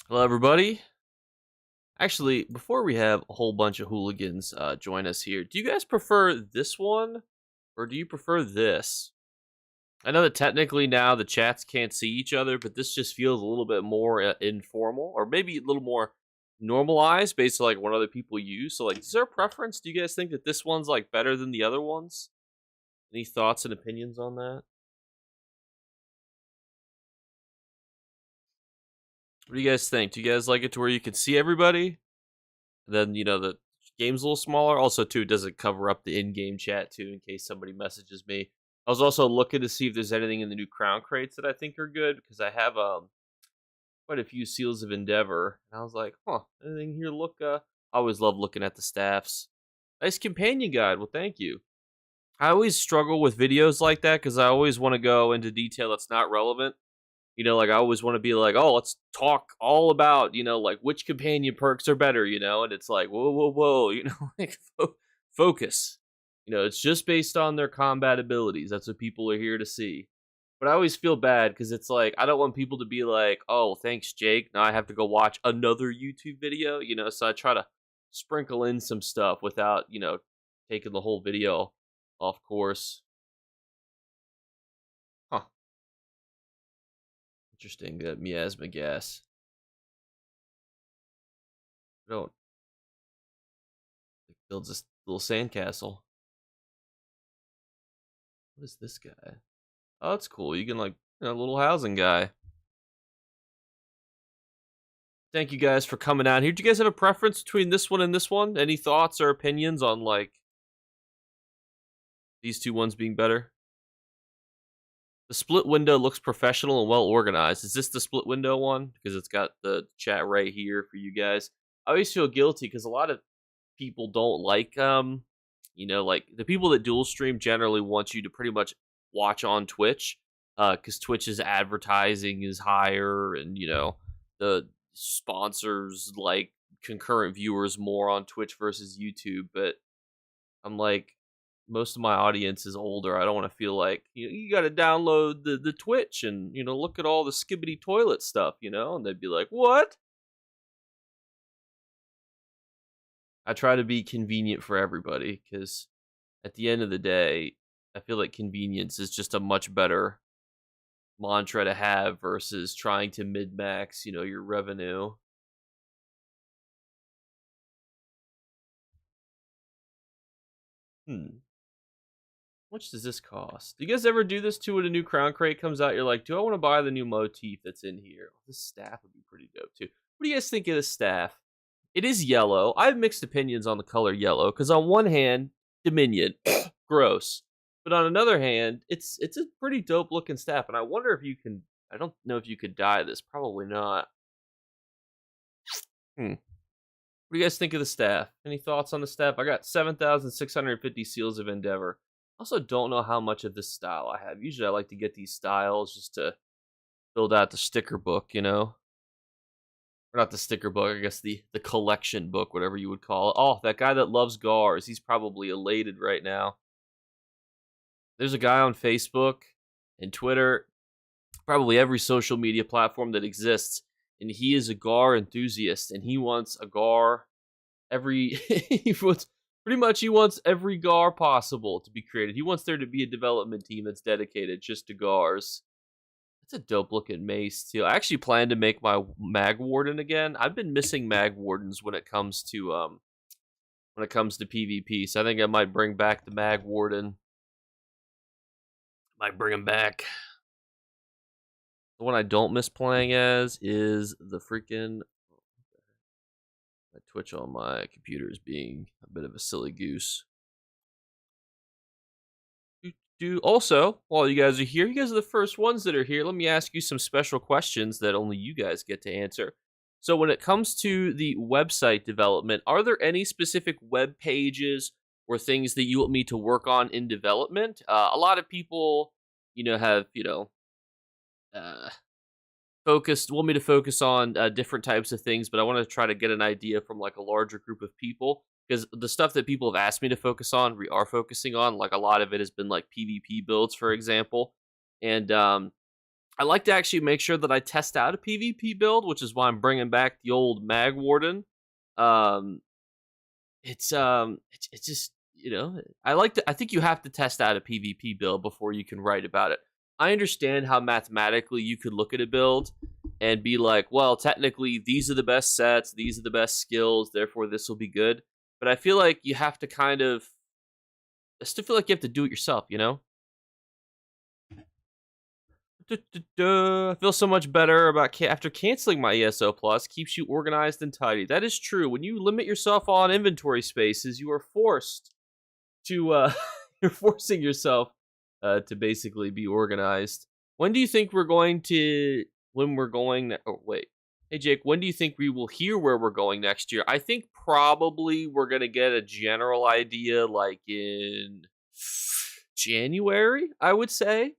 Hello, everybody. Actually, before we have a whole bunch of hooligans join us here, do you guys prefer this one or do you prefer this? I know that technically now the chats can't see each other, but this just feels a little bit more informal or maybe a little more normalized based on like what other people use. So, like, is there a preference? Do you guys think that this one's like better than the other ones? Any thoughts and opinions on that? What do you guys think? Do you guys like it to where you can see everybody? Then the game's a little smaller. Also, too, does it cover up the in-game chat too in case somebody messages me? I was also looking to see if there's anything in the new crown crates that I think are good because I have quite a few seals of endeavor, and I was like, huh, anything here? Look, I always love looking at the staffs. Nice companion guide. Well, thank you. I always struggle with videos like that because I always want to go into detail that's not relevant. Like I always want to be like, oh, let's talk all about, like which companion perks are better, and it's like, whoa, whoa, whoa, like focus. It's just based on their combat abilities. That's what people are here to see. But I always feel bad because it's like, I don't want people to be like, oh, thanks, Jake. Now I have to go watch another YouTube video, so I try to sprinkle in some stuff without, taking the whole video off course. Huh. Interesting. Miasma gas. I don't builds this little sandcastle. What is this guy? Oh, that's cool. You can like a little housing guy. Thank you guys for coming out here. Do you guys have a preference between this one and this one? Any thoughts or opinions on like these two ones being better? The split window looks professional and well organized. Is this the split window one? Because it's got the chat right here for you guys. I always feel guilty because a lot of people don't like like the people that dual stream generally want you to pretty much watch on Twitch because Twitch's advertising is higher, and the sponsors like concurrent viewers more on Twitch versus YouTube. But I'm like, most of my audience is older. I don't want to feel like you got to download the Twitch and look at all the skibbity toilet stuff, and they'd be like, what? I try to be convenient for everybody because at the end of the day, I feel like convenience is just a much better mantra to have versus trying to mid max, your revenue. Hmm. How much does this cost? Do you guys ever do this too when a new crown crate comes out? You're like, do I want to buy the new motif that's in here? This staff would be pretty dope too. What do you guys think of this staff? It is yellow. I have mixed opinions on the color yellow because on one hand, Dominion, gross, but on another hand, it's a pretty dope looking staff, and I wonder if you can. I don't know if you could dye this. Probably not. Hmm. What do you guys think of the staff? Any thoughts on the staff? I got 7,650 seals of endeavor. Also, don't know how much of this style I have. Usually, I like to get these styles just to build out the sticker book, Or not the sticker book, I guess the collection book, whatever you would call it. Oh, that guy that loves Gars, he's probably elated right now. There's a guy on Facebook and Twitter, probably every social media platform that exists, and he is a Gar enthusiast, and he wants a Gar every he wants every Gar possible to be created. He wants there to be a development team that's dedicated just to Gars. It's a dope looking mace too. I actually plan to make my Mag Warden again. I've been missing Mag Wardens when it comes to PvP. So I think I might bring back the Mag Warden. Might bring him back. The one I don't miss playing as is the freaking My Twitch on my computer is being a bit of a silly goose. Also, while you guys are here, you guys are the first ones that are here. Let me ask you some special questions that only you guys get to answer. So, when it comes to the website development, are there any specific web pages or things that you want me to work on in development? A lot of people, have uh, focused want me to focus on different types of things, but I want to try to get an idea from like a larger group of people because the stuff that people have asked me to focus on, we are focusing on. Like a lot of it has been like PvP builds, for example, and I like to actually make sure that I test out a PvP build, which is why I'm bringing back the old Mag Warden. Um, it's just I think you have to test out a PvP build before you can write about it. I understand how mathematically you could look at a build and be like, well, technically these are the best sets, these are the best skills, therefore this will be good. But I feel like you have to I still feel like you have to do it yourself, you know? I feel so much better about after canceling my ESO Plus. Keeps you organized and tidy. That is true. When you limit yourself on inventory spaces, you are forced to you're forcing yourself to basically be organized. When do you think we're going to when we're going oh wait. Hey Jake, when do you think we will hear where we're going next year? I think probably we're going to get a general idea like in January, I would say.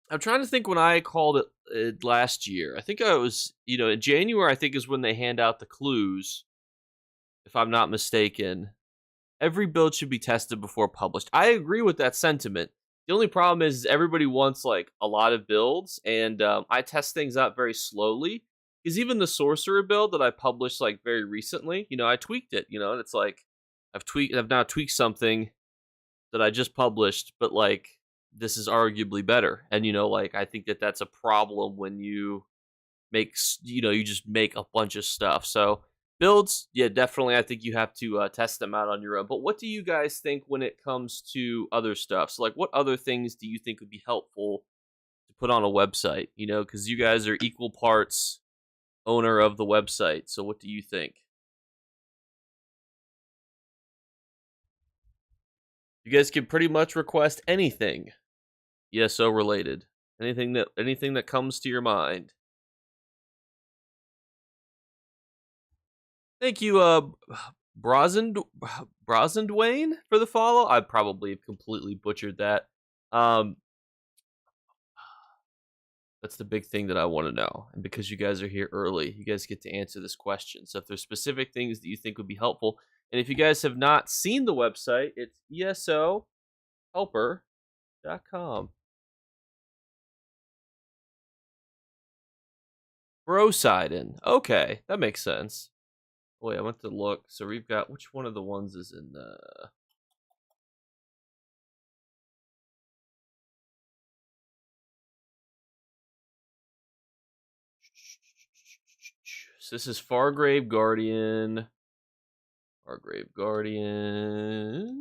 I'm trying to think when I called it last year. I think I was, in January I think is when they hand out the clues if I'm not mistaken. Every build should be tested before published. I agree with that sentiment. The only problem is everybody wants like a lot of builds, and I test things out very slowly. Because even the sorcerer build that I published like very recently, I tweaked it. And it's like I've now tweaked something that I just published, but like this is arguably better. And like I think that that's a problem when you you just make a bunch of stuff. So builds, yeah, definitely. I think you have to test them out on your own. But what do you guys think when it comes to other stuff? So, like, what other things do you think would be helpful to put on a website? Because you guys are equal parts owner of the website. So, what do you think? You guys can pretty much request anything ESO related. Anything that comes to your mind. Thank you, Brosendwayne for the follow. I probably have completely butchered that. Um, that's the big thing that I want to know. And because you guys are here early, you guys get to answer this question. So if there's specific things that you think would be helpful, and if you guys have not seen the website, it's esohelper.com. Brosidon. Okay, that makes sense. Wait, I went to look. So we've got which one of the ones is in the so this is Fargrave Guardian. Fargrave Guardian.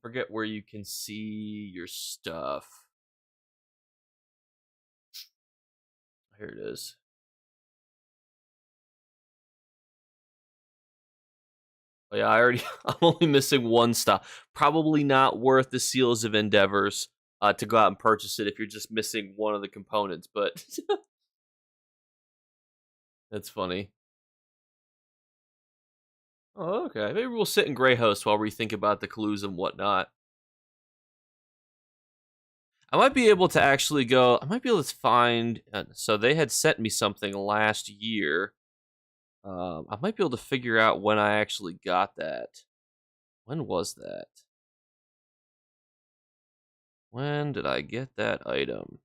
Forget where you can see your stuff. Here it is. Oh, yeah, I'm only missing one stuff. Probably not worth the Seals of Endeavors to go out and purchase it if you're just missing one of the components, but that's funny. Oh, okay. Maybe we'll sit in Grey Host while we think about the clues and whatnot. I might be able to actually go. I might be able to find. So they had sent me something last year. I might be able to figure out when I actually got that. When was that? When did I get that item?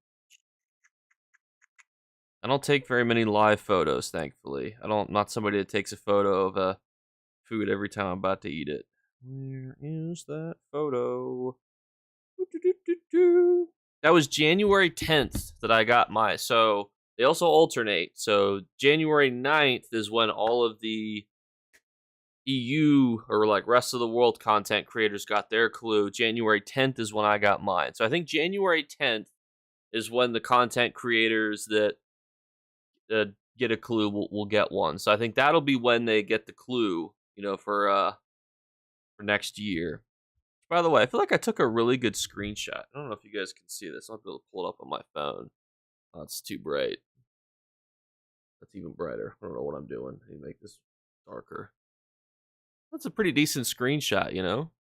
I don't take very many live photos, thankfully. I'm not somebody that takes a photo of food every time I'm about to eat it. Where is that photo? That was January 10th that I got mine. So they also alternate. So January 9th is when all of the EU or like rest of the world content creators got their clue. January 10th is when I got mine. So I think January 10th is when the content creators that get a clue, we'll get one. So I think that'll be when they get the clue, for next year. By the way, I feel like I took a really good screenshot. I don't know if you guys can see this. I'll be able to pull it up on my phone. Oh, it's too bright. That's even brighter. I don't know what I'm doing. Let me make this darker. That's a pretty decent screenshot, you know?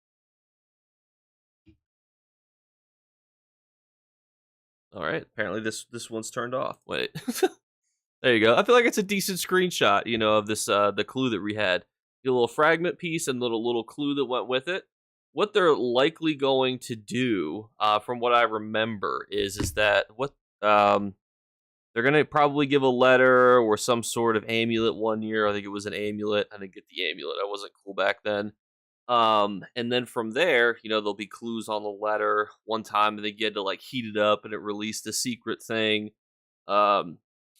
All right. Apparently this one's turned off. Wait. There you go. I feel like it's a decent screenshot, of this the clue that we had. A little fragment piece and little clue that went with it. What they're likely going to do, from what I remember, is that what they're gonna probably give a letter or some sort of amulet one year. I think it was an amulet. I didn't get the amulet. I wasn't cool back then. And then from there, there'll be clues on the letter. One time they get to like heat it up and it released a secret thing. Um,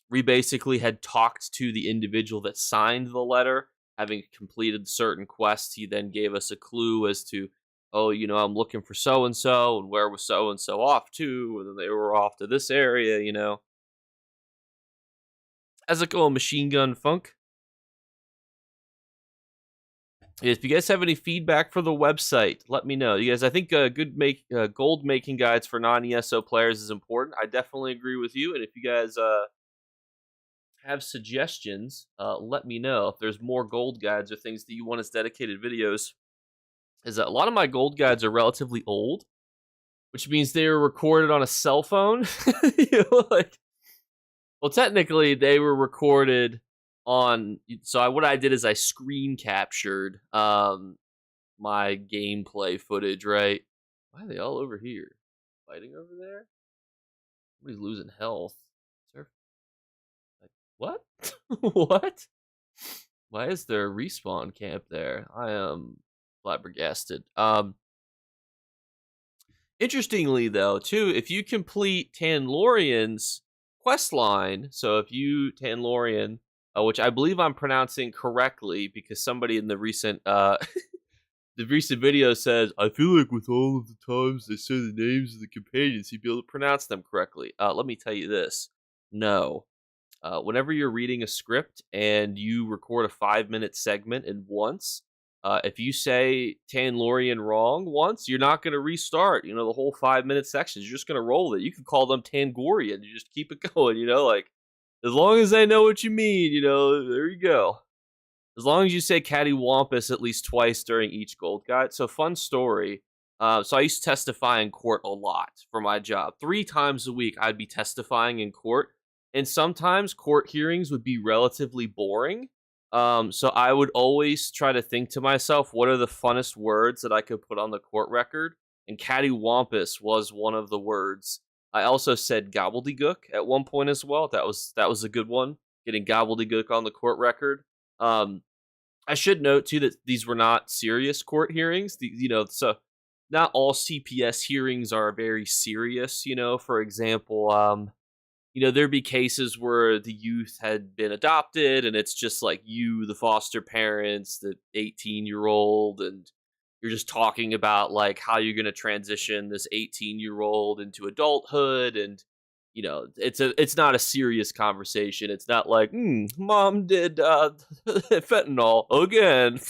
we basically had talked to the individual that signed the letter, having completed certain quests. He then gave us a clue as to, oh, I'm looking for so and where was so and so off to, and then they were off to this area. How's it going, Machine Gun Funk? If you guys have any feedback for the website, let me know. You guys, I think gold making guides for non-ESO players is important. I definitely agree with you. And if you guys have suggestions, let me know. If there's more gold guides or things that you want as dedicated videos, is that a lot of my gold guides are relatively old, which means they were recorded on a cell phone. Well, technically they were recorded on. So what I did is I screen captured my gameplay footage. Right? Why are they all over here? Fighting over there? Somebody's losing health. Is there like what? What? Why is there a respawn camp there? I am flabbergasted. Interestingly though, too, if you complete Tanlorian's quest line, so if you Tanlorian, which I believe I'm pronouncing correctly because somebody in the recent the recent video says, I feel like with all of the times they say the names of the companions, he'd be able to pronounce them correctly. Let me tell you this. No. Whenever you're reading a script and you record a 5-minute segment in once, if you say Tanlorian wrong once, you're not going to restart, the whole 5-minute section. You're just going to roll it. You can call them Tangorian. You just keep it going, like, as long as they know what you mean, there you go. As long as you say cattywampus at least twice during each gold guide. So, fun story. So I used to testify in court a lot for my job. 3 times a week, I'd be testifying in court. And sometimes court hearings would be relatively boring. So I would always try to think to myself, what are the funnest words that I could put on the court record? And cattywampus was one of the words. I also said gobbledygook at one point as well. That was a good one. Getting gobbledygook on the court record. I should note too that these were not serious court hearings. So not all CPS hearings are very serious. For example, there'd be cases where the youth had been adopted and it's just like you, the foster parents, the 18-year-old, and you're just talking about like how you're going to transition this 18-year-old into adulthood. And, it's not a serious conversation. It's not like, mom did fentanyl again.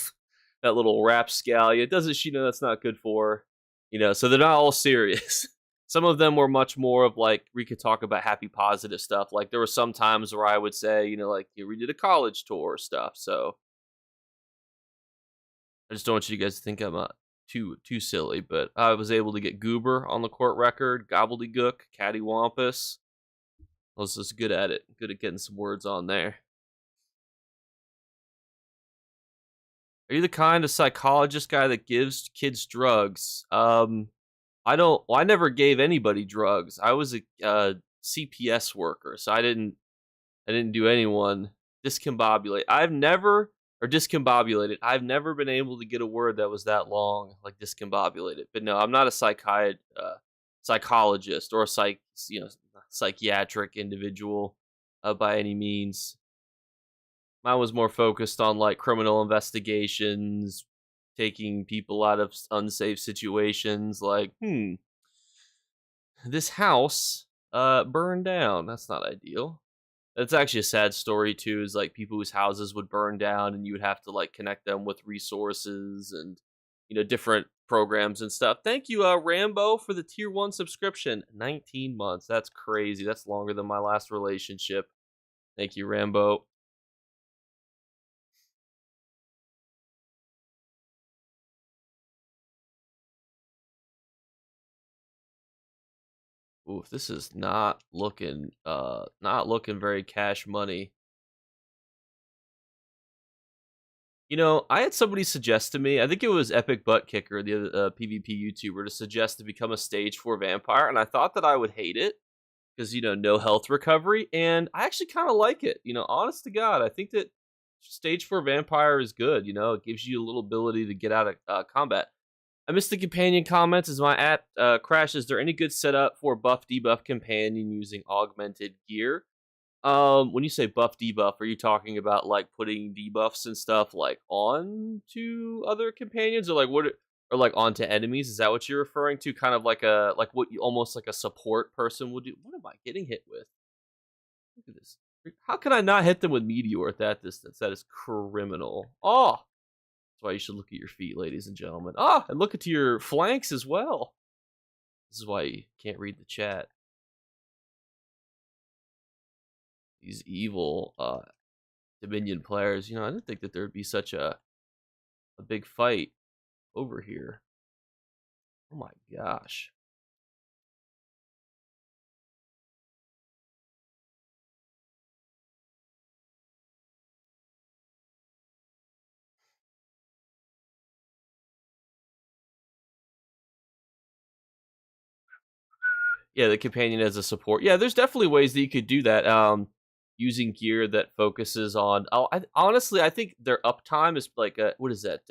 That little rapscallion. Doesn't she know that's not good for her? So they're not all serious. Some of them were much more of like, we could talk about happy, positive stuff. Like there were some times where I would say, we did a college tour stuff. So I just don't want you guys to think I'm too silly, but I was able to get goober on the court record, gobbledygook, cattywampus. I was just good at it. Good at getting some words on there. Are you the kind of psychologist guy that gives kids drugs? I never gave anybody drugs. I was a CPS worker, so I didn't do anyone discombobulate. Discombobulated. I've never been able to get a word that was that long, like discombobulated. But no, I'm not a psychologist or a psychiatric individual by any means. Mine was more focused on like criminal investigations, taking people out of unsafe situations, like, this house burned down. That's not ideal. It's actually a sad story too. Is like people whose houses would burn down, and you would have to like connect them with resources and different programs and stuff. Thank you, Rambo, for the tier 1 subscription. 19 months. That's crazy. That's longer than my last relationship. Thank you, Rambo. Oof, this is not looking very cash money. I had somebody suggest to me, I think it was Epic Butt Kicker, the other PvP YouTuber, to suggest to become a stage 4 vampire, and I thought that I would hate it because no health recovery, and I actually kind of like it. Honest to God, I think that stage 4 vampire is good. It gives you a little ability to get out of combat. I missed the companion comments as my app crashes. Is there any good setup for buff debuff companion using augmented gear? When you say buff debuff, are you talking about like putting debuffs and stuff like on to other companions, or like or like onto enemies? Is that what you're referring to? Kind of like what you almost like a support person would do. What am I getting hit with? Look at this. How can I not hit them with meteor at that distance? That is criminal. Oh, that's why you should look at your feet, ladies and gentlemen. Ah, and look at your flanks as well. This is why you can't read the chat. These evil Dominion players. I didn't think that there would be such a big fight over here. Oh my gosh. Yeah, the companion as a support. Yeah, there's definitely ways that you could do that. Using gear that focuses on. Oh, honestly, I think their uptime is like what is that?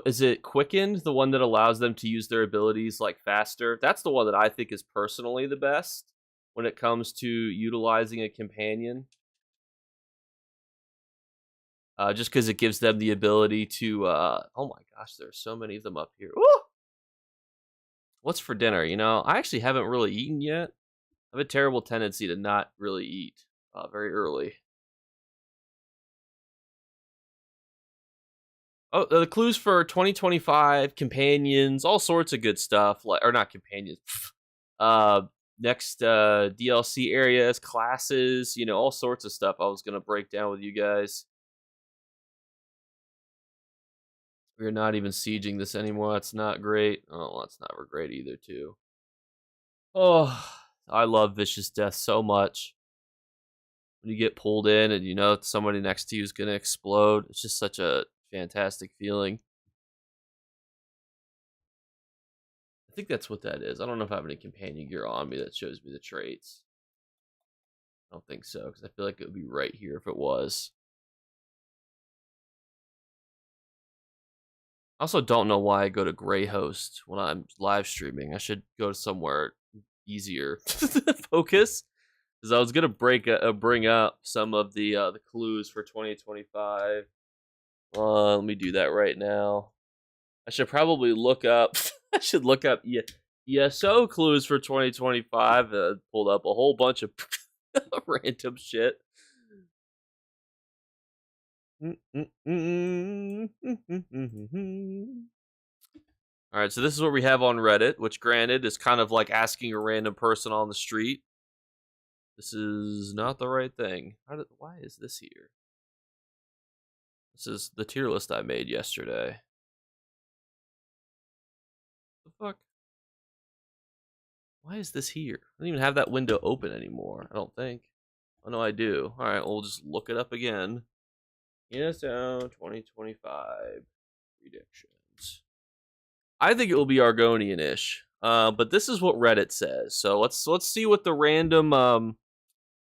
Is it quickened? The one that allows them to use their abilities like faster. That's the one that I think is personally the best when it comes to utilizing a companion. Just because it gives them the ability to. Oh my gosh, there's so many of them up here. Ooh! What's for dinner? I actually haven't really eaten yet. I have a terrible tendency to not really eat very early. Oh, the clues for 2025 companions, all sorts of good stuff. Like, or not companions. uh, next DLC areas, classes, all sorts of stuff. I was gonna break down with you guys. We're not even sieging this anymore. That's not great. Oh, well, that's not great either, too. Oh, I love Vicious Death so much. When you get pulled in and somebody next to you is gonna explode, it's just such a fantastic feeling. I think that's what that is. I don't know if I have any companion gear on me that shows me the traits. I don't think so, because I feel like it would be right here if it was. I also don't know why I go to Gray Host when I'm live streaming. I should go to somewhere easier to focus. Because I was gonna bring up some of the clues for 2025. Let me do that right now. I should probably look up. I should look up ESO clues for 2025. Pulled up a whole bunch of random shit. All right, so this is what we have on Reddit, which granted is kind of like asking a random person on the street. This is not the right thing. Why is this here? This is the tier list I made yesterday. The fuck? Why is this here? I don't even have that window open anymore, I don't think. Oh, no, I do. All right, we'll just look it up again. ESO 2025 predictions. I think it will be Argonian-ish, but this is what Reddit says. So let's see what the random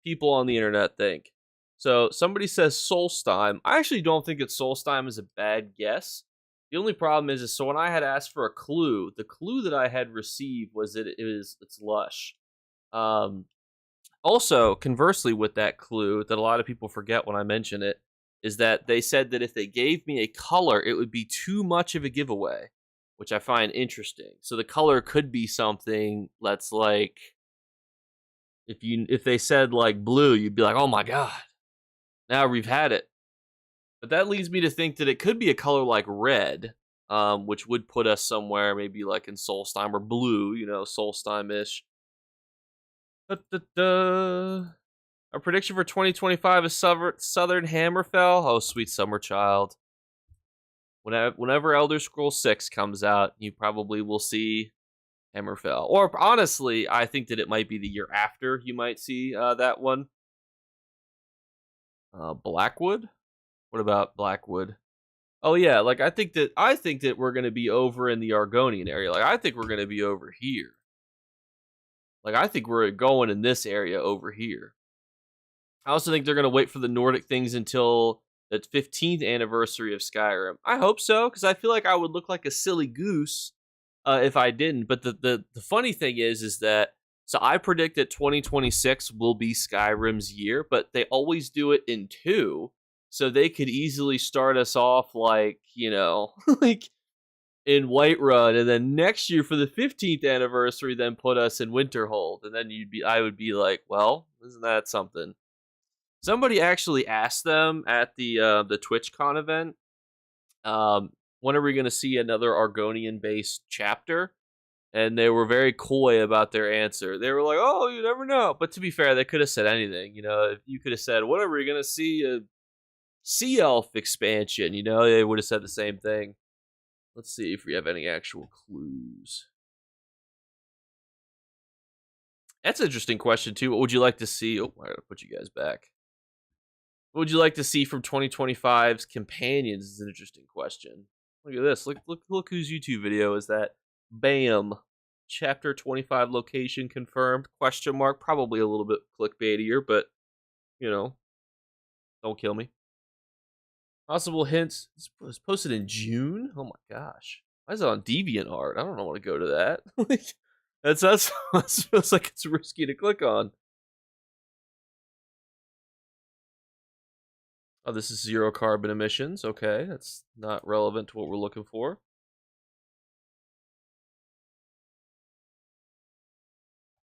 people on the internet think. So somebody says Solstheim. I actually don't think that Solstheim is a bad guess. The only problem is so when I had asked for a clue, the clue that I had received was that it's lush. Also, conversely with that clue that a lot of people forget when I mention it, is that they said that if they gave me a color, it would be too much of a giveaway, which I find interesting. So the color could be something that's like, If they said like blue, you'd be like, oh my god, now we've had it. But that leads me to think that it could be a color like red, which would put us somewhere maybe like in Solstheim or blue, Solstheim ish. Our prediction for 2025 is Southern Hammerfell. Oh, sweet summer child. Whenever Elder Scrolls 6 comes out, you probably will see Hammerfell. Or honestly, I think that it might be the year after you might see that one. Blackwood? What about Blackwood? Oh yeah, like I think that we're gonna be over in the Argonian area. Like I think we're gonna be over here. Like I think we're going in this area over here. I also think they're gonna wait for the Nordic things until the 15th anniversary of Skyrim. I hope so, because I feel like I would look like a silly goose if I didn't. But the funny thing is that so I predict that 2026 will be Skyrim's year, but they always do it in two. So they could easily start us off like, like in Whiterun, and then next year for the 15th anniversary, then put us in Winterhold, and then I would be like, well, isn't that something? Somebody actually asked them at the TwitchCon event, when are we going to see another Argonian based chapter? And they were very coy about their answer. They were like, "Oh, you never know." But to be fair, they could have said anything. If you could have said, "When are we going to see a Sea Elf expansion?" They would have said the same thing. Let's see if we have any actual clues. That's an interesting question too. What would you like to see? Oh, I gotta put you guys back. What would you like to see from 2025's companions? Is an interesting question. Look at this. Look whose YouTube video is that? Bam. Chapter 25 location confirmed? Question mark. Probably a little bit clickbaitier, but don't kill me. Possible hints. This was posted in June. Oh my gosh. Why is it on DeviantArt? I don't want to go to that. That feels like it's risky to click on. Oh, this is zero carbon emissions. Okay, that's not relevant to what we're looking for.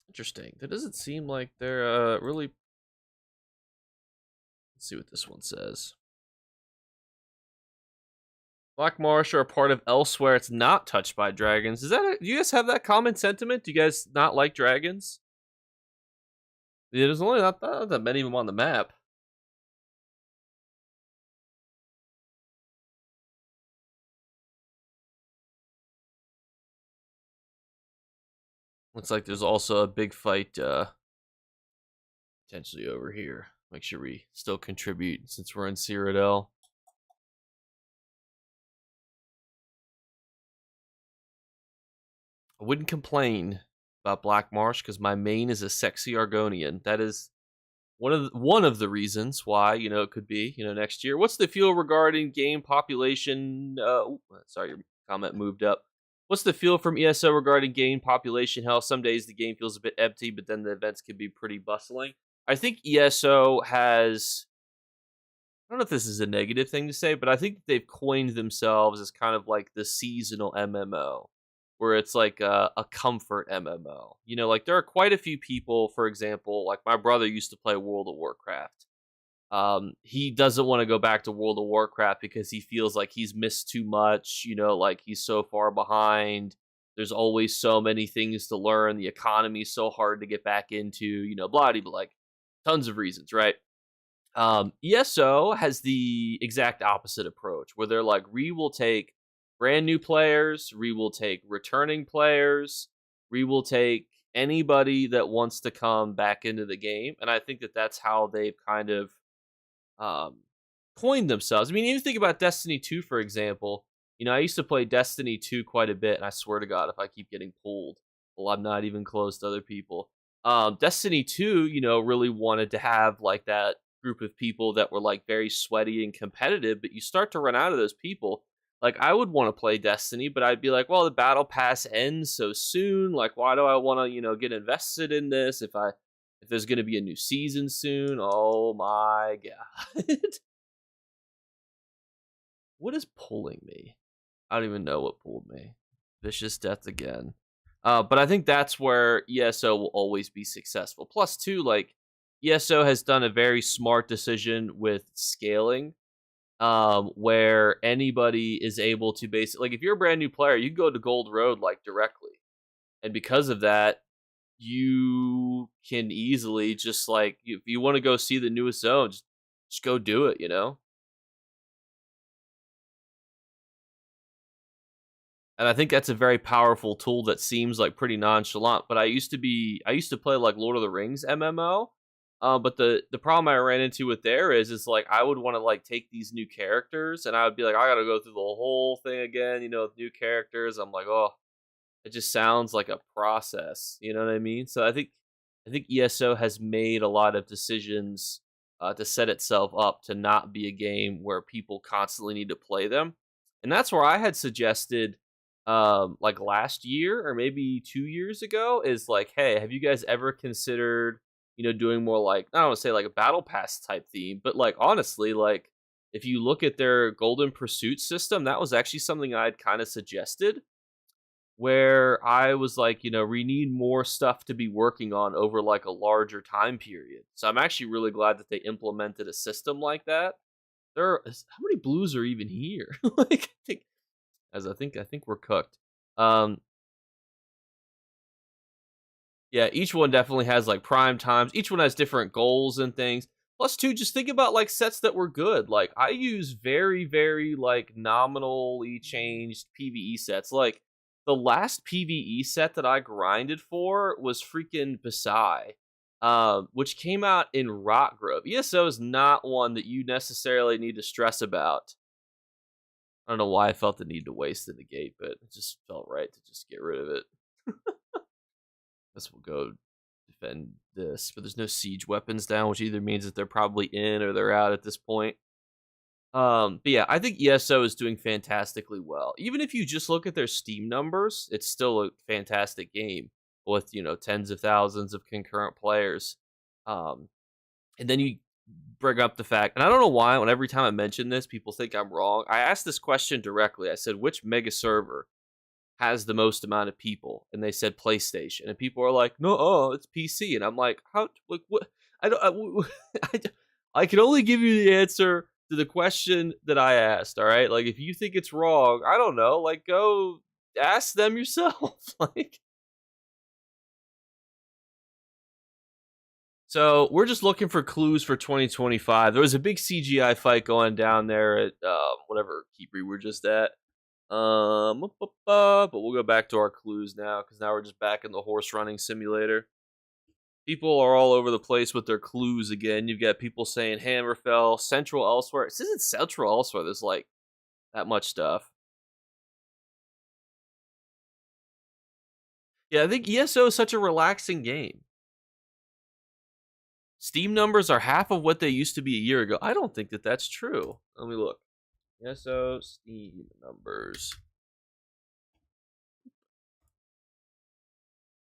Interesting. That doesn't seem like they're really. Let's see what this one says. Black Marsh are a part of Elsewhere. It's not touched by dragons. Do you guys have that common sentiment? Do you guys not like dragons? Yeah, there's only not that many of them on the map. Looks like there's also a big fight potentially over here. Make sure we still contribute since we're in Cyrodiil. I wouldn't complain about Black Marsh because my main is a sexy Argonian. That is one of the reasons why it could be next year. What's the feel regarding game population? Sorry, your comment moved up. What's the feel from ESO regarding game population health? Some days the game feels a bit empty, but then the events can be pretty bustling. I think ESO has. I don't know if this is a negative thing to say, but I think they've coined themselves as kind of like the seasonal MMO, where it's like a comfort MMO. Like there are quite a few people, for example, like my brother used to play World of Warcraft. He doesn't want to go back to World of Warcraft because he feels like he's missed too much, like he's so far behind. There's always so many things to learn. The economy is so hard to get back into, blah, blah, like tons of reasons, right? ESO has the exact opposite approach where they're like, we will take brand new players, we will take returning players, we will take anybody that wants to come back into the game. And I think that that's how they've kind of coined themselves. I mean, even think about Destiny 2, for example. I used to play Destiny 2 quite a bit, and I swear to God, if I keep getting pulled, well, I'm not even close to other people. Destiny 2, really wanted to have like that group of people that were like very sweaty and competitive, but you start to run out of those people. Like I would want to play Destiny, but I'd be like, well, the battle pass ends so soon. Like, why do I want to, get invested in this if there's going to be a new season soon? Oh my God. What is pulling me? I don't even know what pulled me. Vicious Death again. But I think that's where ESO will always be successful. Plus, too, like ESO has done a very smart decision with scaling, where anybody is able to basically, like, if you're a brand new player, you can go to Gold Road like directly, and because of that, you can easily just like if you want to go see the newest zone, just go do it. And I think that's a very powerful tool that seems like pretty nonchalant. But I used to play like Lord of the Rings MMO. But the problem I ran into with there is like I would want to like take these new characters and I would be like, I gotta go through the whole thing again, with new characters. I'm like, oh, it just sounds like a process. You know what I mean? So I think ESO has made a lot of decisions to set itself up to not be a game where people constantly need to play them, and that's where I had suggested, like last year or maybe 2 years ago, is like, hey, have you guys ever considered, doing more like I don't want to say like a battle pass type theme, but like honestly, like if you look at their Golden Pursuit system, that was actually something I'd kind of suggested where I was like, we need more stuff to be working on over like a larger time period. So I'm actually really glad that they implemented a system like that. How many blues are even here? Like I think we're cooked. Um Yeah, each one definitely has like prime times. Each one has different goals and things. Plus, too, just think about like sets that were good. Like I use very, very like nominally changed PVE sets. Like the last PVE set that I grinded for was freaking Basai, which came out in Rock Grove. ESO is not one that you necessarily need to stress about. I don't know why I felt the need to waste the negate, but it just felt right to just get rid of it. Guess we'll go defend this, but there's no siege weapons down, which either means that they're probably in or they're out at this point. But yeah, I think ESO is doing fantastically well. Even if you just look at their Steam numbers, it's still a fantastic game with tens of thousands of concurrent players. Um, and then you bring up the fact, and I don't know why, when every time I mention this, people think I'm wrong. I asked this question directly. I said, which mega server has the most amount of people? And they said PlayStation, and people are like, no, it's PC. And I'm like, how, like, what? I don't, I can only give you the answer to the question that I asked. All right, like if you think it's wrong, I don't know, like go ask them yourself. Like, so we're just looking for clues for 2025. There was a big CGI fight going down there at whatever keep we were just at. But we'll go back to our clues now because now we're just back in the horse running simulator. People are all over the place with their clues again. You've got people saying Hammerfell, Central Elsewhere. This isn't Central Elsewhere. There's like that much stuff. Yeah, I think ESO is such a relaxing game. Steam numbers are half of what they used to be a year ago. I don't think that that's true. Let me look. ESO Steam numbers.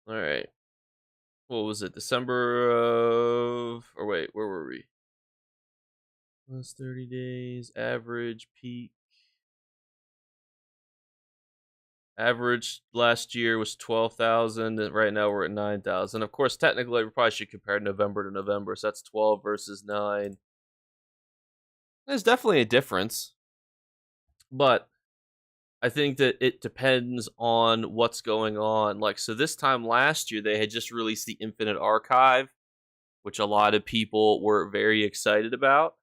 All right. What was it? December of. Or wait, where were we? Plus 30 days, average, peak. Average last year was 12,000, and right now we're at 9,000. Of course, technically, we probably should compare November to November, so that's 12 versus 9. There's definitely a difference, but I think that it depends on what's going on. Like, so this time last year, they had just released the Infinite Archive, which a lot of people were very excited about.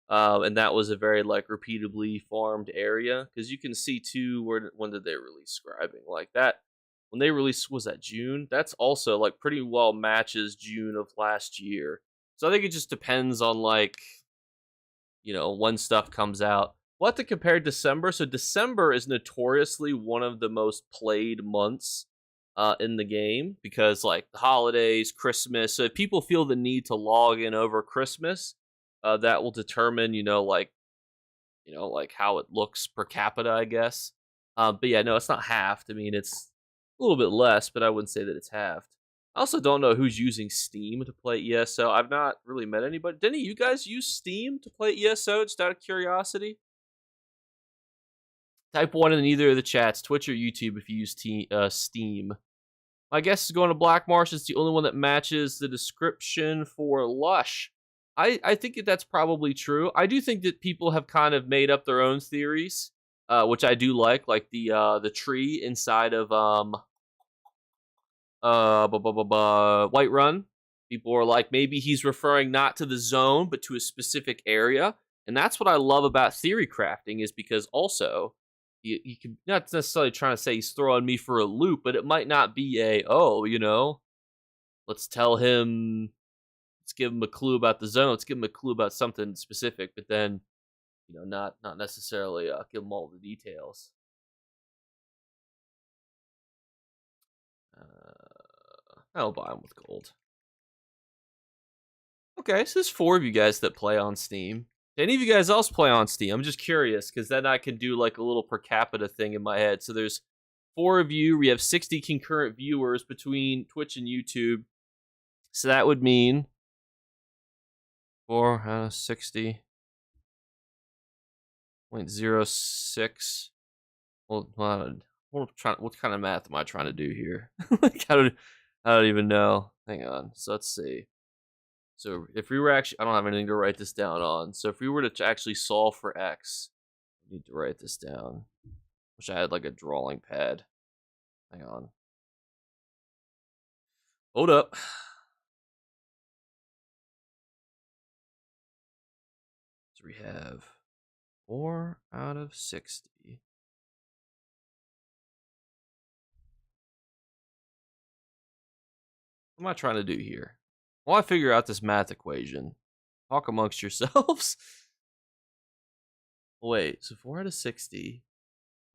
And that was a very like repeatably farmed area because you can see too when did they release scribing like that when they released was that June. That's also like pretty well matches June of last year. So I think it just depends on like when stuff comes out. We'll have to compare December. So December is notoriously one of the most played months in the game because like the holidays, Christmas. So if people feel the need to log in over Christmas, that will determine, like how it looks per capita, I guess. But yeah, no, it's not halved. I mean, it's a little bit less, but I wouldn't say that it's halved. I also don't know who's using Steam to play ESO. I've not really met anybody. Did any of you guys use Steam to play ESO, just out of curiosity? Type 1 in either of the chats, Twitch or YouTube, if you use Steam. My guess is going to Black Marsh. It's the only one that matches the description for Lush. I think that's probably true. I do think that people have kind of made up their own theories, which I do like the tree inside of White Run. People are like, maybe he's referring not to the zone, but to a specific area. And that's what I love about theory crafting, is because also you can not necessarily trying to say he's throwing me for a loop, but it might not be let's tell him, let's give him a clue about the zone, let's give him a clue about something specific, but then not necessarily give him all the details. I'll buy him with gold. Okay, so there's 4 of you guys that play on Steam. Do any of you guys else play on Steam? I'm just curious, because then I can do like a little per capita thing in my head. So there's 4 of you. We have 60 concurrent viewers between Twitch and YouTube. So that would mean 4 out of 60.06. Well, what kind of math am I trying to do here? Like, I don't even know. Hang on. So let's see. So if we were actually, I don't have anything to write this down on. So if we were to actually solve for x, I need to write this down. Wish I had like a drawing pad. Hang on. Hold up. So we have 4 out of 60. What am I trying to do here? Well, I figure out this math equation. Talk amongst yourselves. Wait, so 4 out of 60.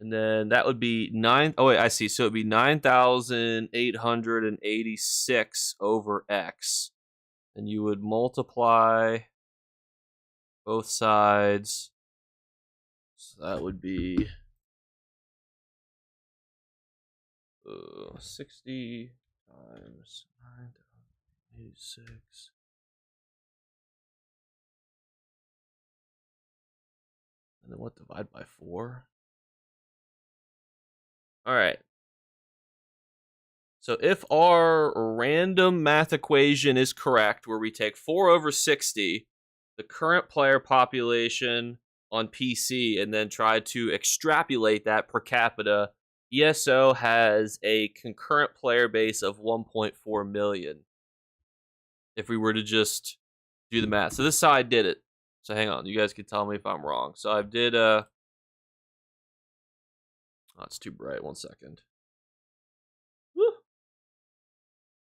And then that would be 9. Oh, wait, I see. So it would be 9,886 over x. And you would multiply both sides. So that would be 60 times 9,886. And then what, divide by 4? All right. So if our random math equation is correct, where we take 4 over 60, the current player population on PC, and then try to extrapolate that per capita, ESO has a concurrent player base of 1.4 million. If we were to just do the math. So this is how I did it. So hang on, you guys can tell me if I'm wrong. So I did oh, it's too bright. 1 second. Woo.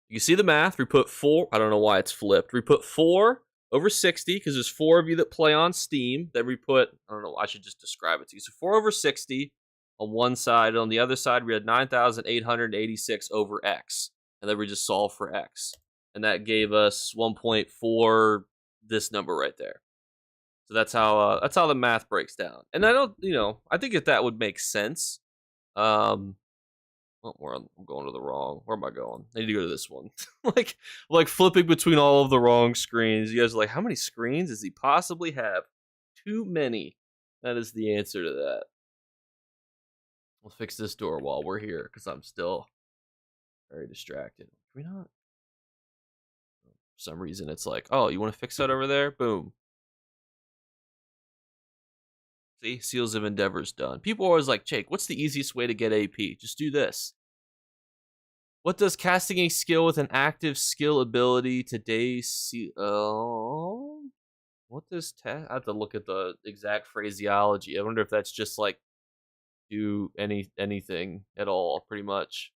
You see the math. We put 4. I don't know why it's flipped. We put 4 over 60 because there's 4 of you that play on Steam. Then we put, I don't know, I should just describe it to you. So 4 over 60 on one side. And on the other side, we had 9,886 over x. And then we just solved for x. And that gave us 1.4, this number right there. So that's how the math breaks down. And I don't, I think that would make sense. I'm going to the wrong. Where am I going? I need to go to this one. like flipping between all of the wrong screens. You guys are like, how many screens does he possibly have? Too many. That is the answer to that. We'll fix this door while we're here, because I'm still very distracted. Can we not? For some reason, it's like, oh, you want to fix that over there? Boom. See, Seals of Endeavor's done. People are always like, Jake, what's the easiest way to get AP? Just do this. What does casting a skill with an active skill ability today see? Oh, what does I have to look at the exact phraseology. I wonder if that's just like do anything at all, pretty much.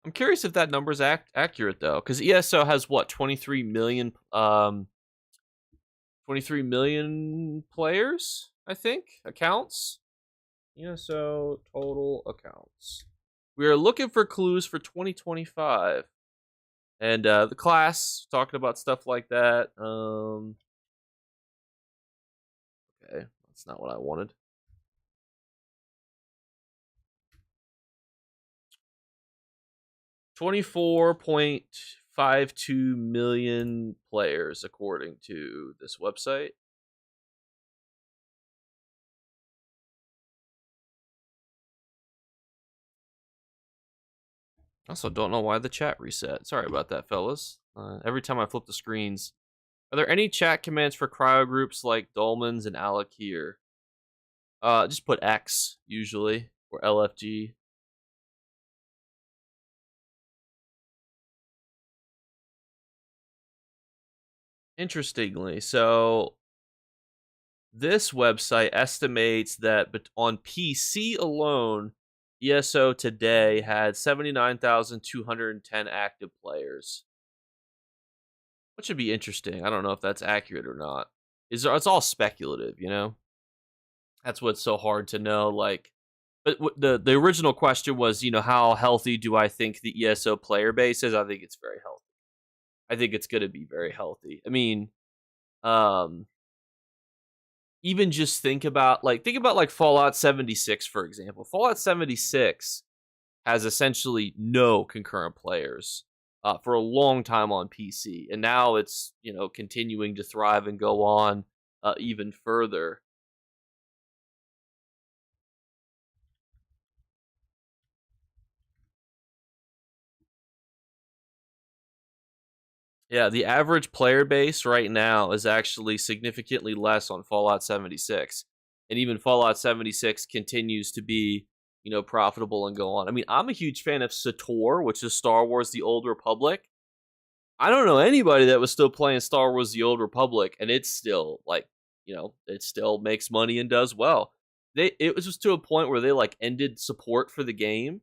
I'm curious if that number's accurate though, because ESO has what, 23 million 23 million players, I think, accounts. ESO total accounts. We are looking for clues for 2025. And the class, talking about stuff like that. Okay, that's not what I wanted. 24.52 million players, according to this website. Also, don't know why the chat reset. Sorry about that, fellas. Every time I flip the screens. Are there any chat commands for cryo groups like Dolmans and Alec here? Just put X, usually, or LFG. Interestingly, so this website estimates that on PC alone, ESO today had 79,210 active players. Which should be interesting. I don't know if that's accurate or not. It's all speculative, you know? That's what's so hard to know. Like, but the original question was, how healthy do I think the ESO player base is? I think it's very healthy. I think it's going to be very healthy. I mean, um, even just think about Fallout 76, for example. Fallout 76 has essentially no concurrent players for a long time on PC, and now it's continuing to thrive and go on even further. Yeah, the average player base right now is actually significantly less on Fallout 76. And even Fallout 76 continues to be, profitable and go on. I mean, I'm a huge fan of SATOR, which is Star Wars The Old Republic. I don't know anybody that was still playing Star Wars The Old Republic, and it's still it still makes money and does well. It was just to a point where they ended support for the game,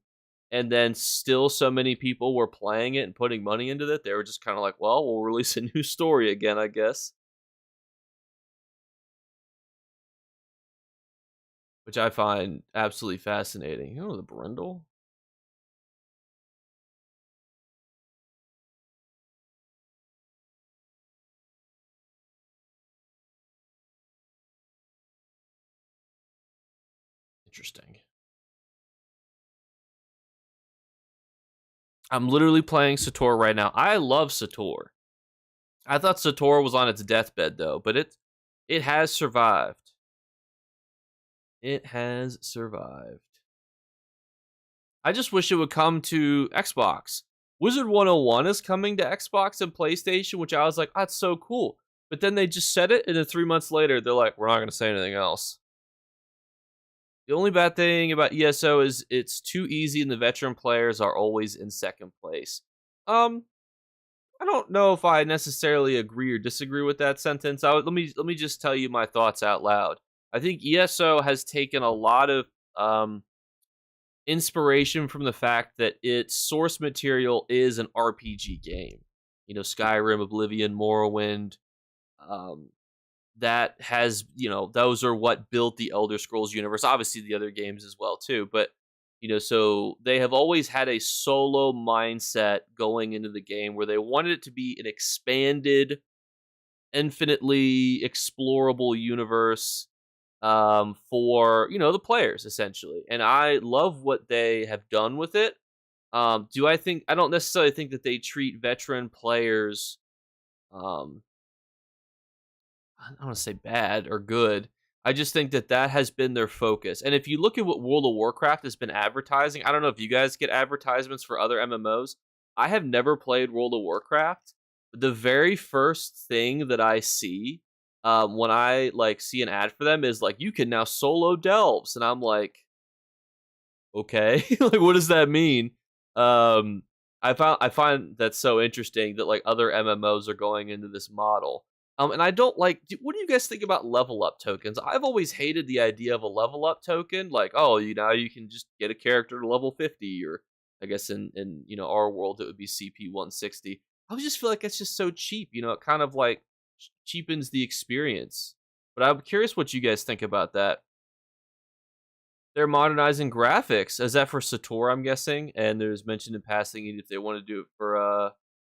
and then still so many people were playing it and putting money into it. They were just kind of like, well, we'll release a new story again, I guess. Which I find absolutely fascinating. The Brindle? Interesting. I'm literally playing SATOR right now. I love SATOR. I thought SATOR was on its deathbed, though, but it has survived. It has survived. I just wish it would come to Xbox. Wizard 101 is coming to Xbox and PlayStation, which I was like, that's so cool. But then they just said it, and then 3 months later, they're like, we're not going to say anything else. The only bad thing about ESO is it's too easy, and the veteran players are always in second place. I don't know if I necessarily agree or disagree with that sentence. Let me just tell you my thoughts out loud. I think ESO has taken a lot of inspiration from the fact that its source material is an RPG game. Skyrim, Oblivion, Morrowind. That has, those are what built the Elder Scrolls universe. Obviously, the other games as well too, but so they have always had a solo mindset going into the game where they wanted it to be an expanded, infinitely explorable universe for the players essentially. And I love what they have done with it. I don't necessarily think that they treat veteran players I don't want to say bad or good. I just think that has been their focus. And if you look at what World of Warcraft has been advertising, I don't know if you guys get advertisements for other MMOs. I have never played World of Warcraft. But the very first thing that I see when I see an ad for them is you can now solo delves, and I'm like, okay, what does that mean? I find that so interesting that other MMOs are going into this model. And I don't what do you guys think about level up tokens? I've always hated the idea of a level up token. Oh, you can just get a character to level 50, or I guess in our world it would be CP 160. I would just feel like it's just so cheap. It kind of cheapens the experience. But I'm curious what you guys think about that. They're modernizing graphics. Is that for SATOR, I'm guessing? And there's mention in passing if they want to do it for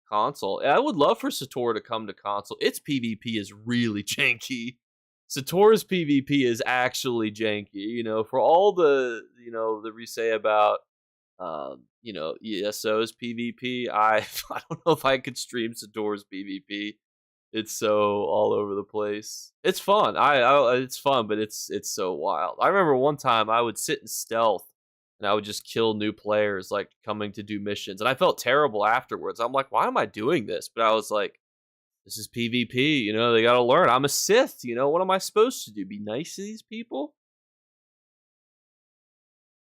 console. I would love for SATOR to come to console. Its PvP is really janky. SATOR's PvP is actually janky. For all the that we say about ESO's PvP, I don't know if I could stream SATOR's PvP. It's so all over the place. It's fun. It's fun, but it's so wild. I remember one time I would sit in stealth and I would just kill new players like coming to do missions, and I felt terrible afterwards. I'm like, why am I doing this? But I was like, this is PvP, you know, they got to learn. I'm a Sith, you know, what am I supposed to do? Be nice to these people?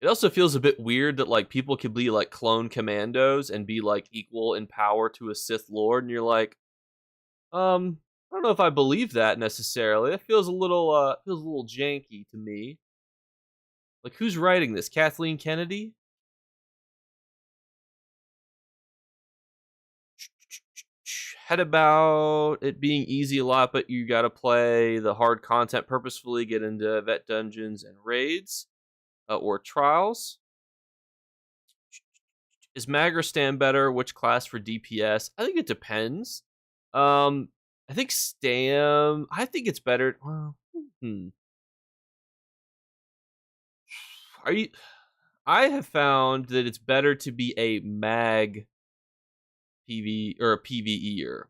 It also feels a bit weird that like people could be like clone commandos and be like equal in power to a Sith Lord, and you're like, I don't know if I believe that necessarily. It feels a little janky to me. Like, who's writing this? Kathleen Kennedy? Had about it being easy a lot, but you got to play the hard content purposefully, get into vet dungeons and raids or trials. Is Magristan better? Which class for DPS? I think it depends. I think Stam. I think it's better. Well, are you? I have found that it's better to be a mag PV or a PVEer.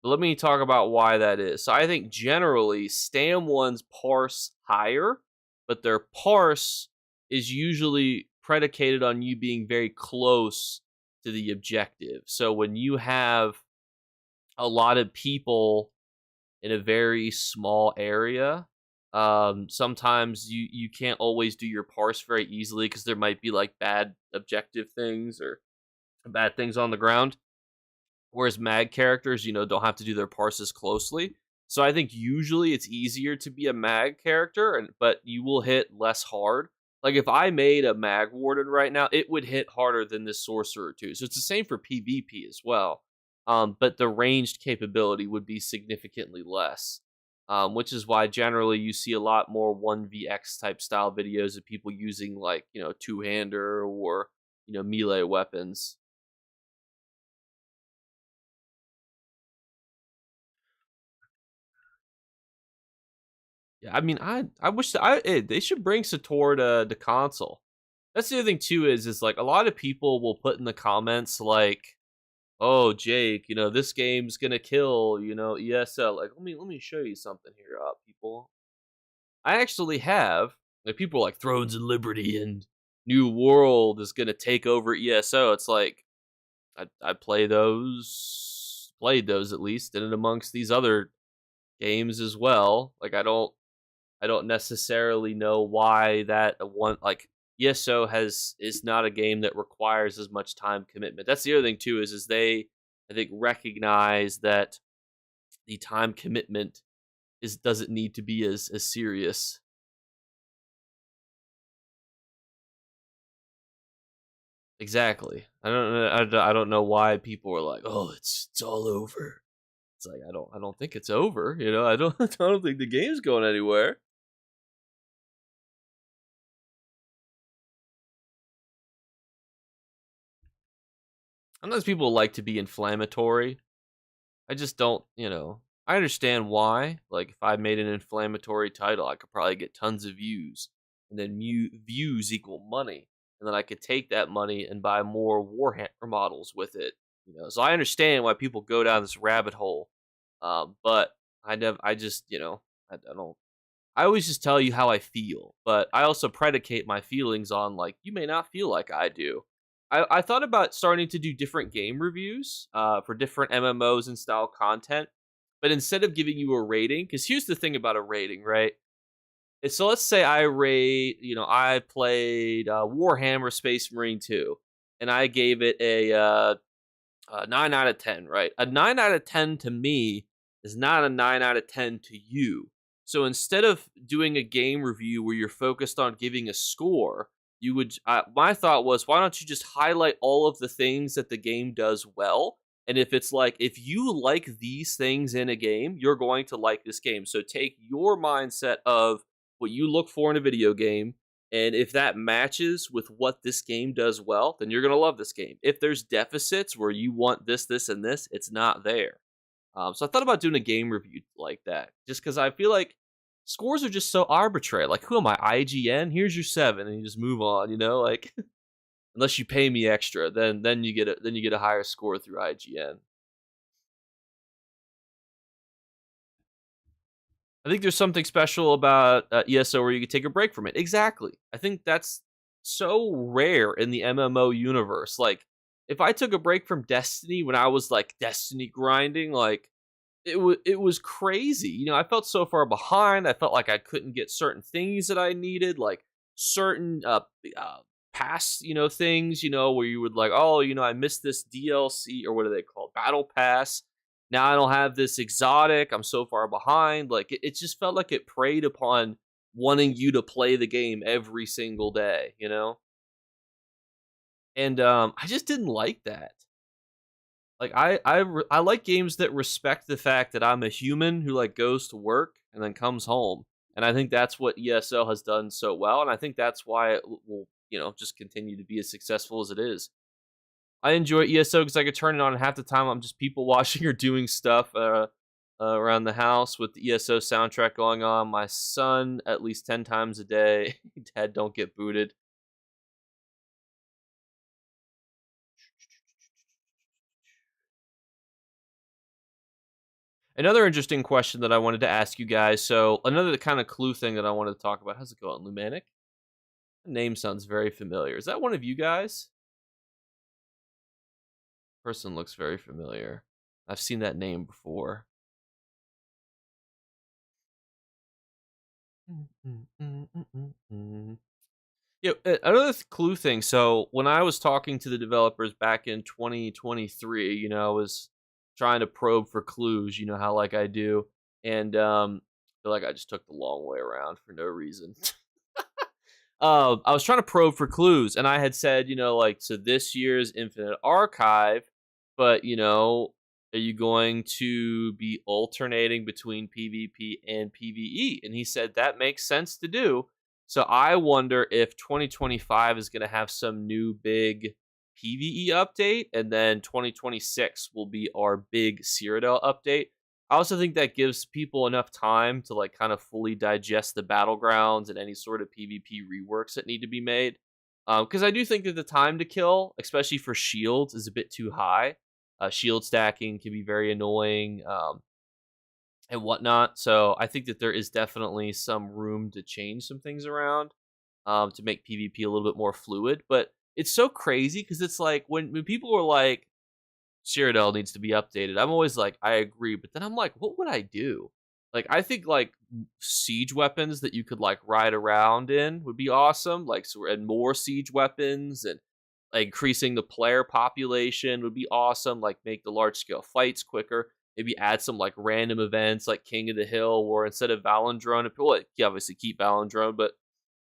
But let me talk about why that is. So I think generally Stam ones parse higher, but their parse is usually predicated on you being very close to the objective. So when you have a lot of people in a very small area, sometimes you can't always do your parse very easily because there might be like bad objective things or bad things on the ground. Whereas mag characters, you know, don't have to do their parses closely. So I think usually it's easier to be a mag character, but you will hit less hard. Like if I made a mag warden right now, it would hit harder than this sorcerer too. So it's the same for PvP as well. But the ranged capability would be significantly less. Which is why generally you see a lot more 1vx type style videos of people using like, you know, two-hander or, you know, melee weapons. Yeah, I mean, I wish that they should bring Sator to the console. That's the other thing too is like a lot of people will put in the comments like, "Oh, Jake, you know this game's gonna kill, you know, ESL." Like, let me show you something here, people. I actually have like people are like Thrones and Liberty and New World is gonna take over ESO. It's like I played those at least, and amongst these other games as well. Like I don't necessarily know why that one like ESO is not a game that requires as much time commitment. That's the other thing too is they I think recognize that the time commitment is doesn't need to be as serious. Exactly. I don't know why people are like, "Oh, it's all over." It's like I don't think it's over, you know. I don't I don't think the game's going anywhere. Sometimes people like to be inflammatory. I just don't, you know. I understand why. Like, if I made an inflammatory title, I could probably get tons of views, and then views equal money, and then I could take that money and buy more Warhammer models with it. You know, so I understand why people go down this rabbit hole. But I just, you know, I don't. I always just tell you how I feel, but I also predicate my feelings on like you may not feel like I do. I thought about starting to do different game reviews for different MMOs and style content, but instead of giving you a rating, because here's the thing about a rating, right? So let's say I rate, you know, I played Warhammer Space Marine 2, and I gave it a 9 out of 10, right? A 9 out of 10 to me is not a 9 out of 10 to you. So instead of doing a game review where you're focused on giving a score, you would. My thought was, why don't you just highlight all of the things that the game does well? And if it's like, if you like these things in a game, you're going to like this game. So take your mindset of what you look for in a video game, and if that matches with what this game does well, then you're going to love this game. If there's deficits where you want this, this, and this, it's not there. So I thought about doing a game review like that, just because I feel like scores are just so arbitrary. Like, who am I? IGN? Here's your 7, and you just move on. You know, like unless you pay me extra, then you get a higher score through IGN. I think there's something special about ESO where you can take a break from it. Exactly. I think that's so rare in the MMO universe. Like, if I took a break from Destiny when I was like Destiny grinding, like it was crazy. I felt so far behind. I felt like I couldn't get certain things that I needed, like certain uh past, things, where you would like, oh, I missed this DLC, or what are they called? Battle Pass. Now I don't have this exotic. I'm so far behind. Like it just felt like it preyed upon wanting you to play the game every single day. And I just didn't like that. Like I like games that respect the fact that I'm a human who like goes to work and then comes home. And I think that's what ESO has done so well, and I think that's why it will, just continue to be as successful as it is. I enjoy ESO because I could turn it on, and half the time I'm just people watching or doing stuff around the house with the ESO soundtrack going on. My son at least 10 times a day. Dad, don't get booted. Another interesting question that I wanted to ask you guys. So another kind of clue thing that I wanted to talk about. How's it going, Lumanic? The name sounds very familiar. Is that one of you guys? Person looks very familiar. I've seen that name before. Yeah, another clue thing. So when I was talking to the developers back in 2023, I was trying to probe for clues. You know how like I do, and I feel like I just took the long way around for no reason. I was trying to probe for clues, and I had said, like, so this year's Infinite Archive, but are you going to be alternating between PvP and PvE? And he said that makes sense to do. So I wonder if 2025 is going to have some new big PvE update, and then 2026 will be our big Cyrodiil update. I also think that gives people enough time to like kind of fully digest the battlegrounds and any sort of PvP reworks that need to be made. Because I do think that the time to kill, especially for shields, is a bit too high. Shield stacking can be very annoying, and whatnot. So I think that there is definitely some room to change some things around, to make PvP a little bit more fluid. But it's so crazy because it's like when people are like, Cyrodiil needs to be updated, I'm always like, I agree. But then I'm like, what would I do? Like, I think like siege weapons that you could like ride around in would be awesome. Like, so, and more siege weapons, and like, increasing the player population would be awesome. Like, make the large scale fights quicker. Maybe add some like random events like King of the Hill, or instead of Valendrone, well, you obviously keep Valendrone, but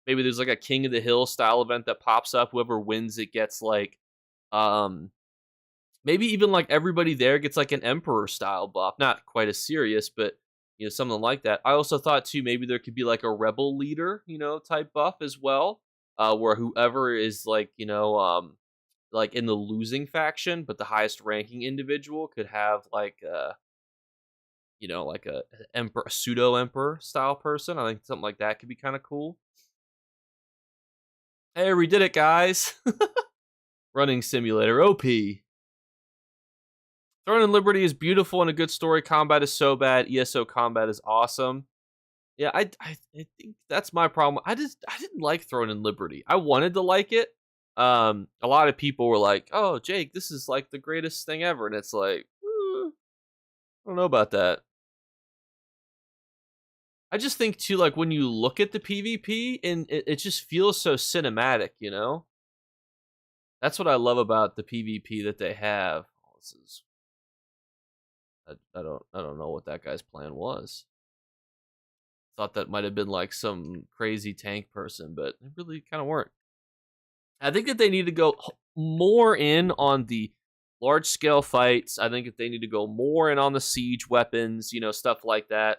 maybe there's like a King of the Hill style event that pops up. Whoever wins it gets like, maybe even like everybody there gets like an Emperor style buff. Not quite as serious, but something like that. I also thought too, maybe there could be like a rebel leader, type buff as well, where whoever is like in the losing faction, but the highest ranking individual could have like like a emperor, a pseudo emperor style person. I think something like that could be kind of cool. Hey, we did it, guys! Running simulator, OP. Throne and Liberty is beautiful and a good story. Combat is so bad. ESO combat is awesome. Yeah, I think that's my problem. I didn't like Throne and Liberty. I wanted to like it. A lot of people were like, "Oh, Jake, this is like the greatest thing ever," and it's like, I don't know about that. I just think too, like when you look at the PvP, and it just feels so cinematic. That's what I love about the PvP that they have. Oh, this is I don't know what that guy's plan was. Thought that might have been like some crazy tank person, but it really kind of weren't. I think that they need to go more in on the large scale fights. I think that they need to go more in on the siege weapons, stuff like that.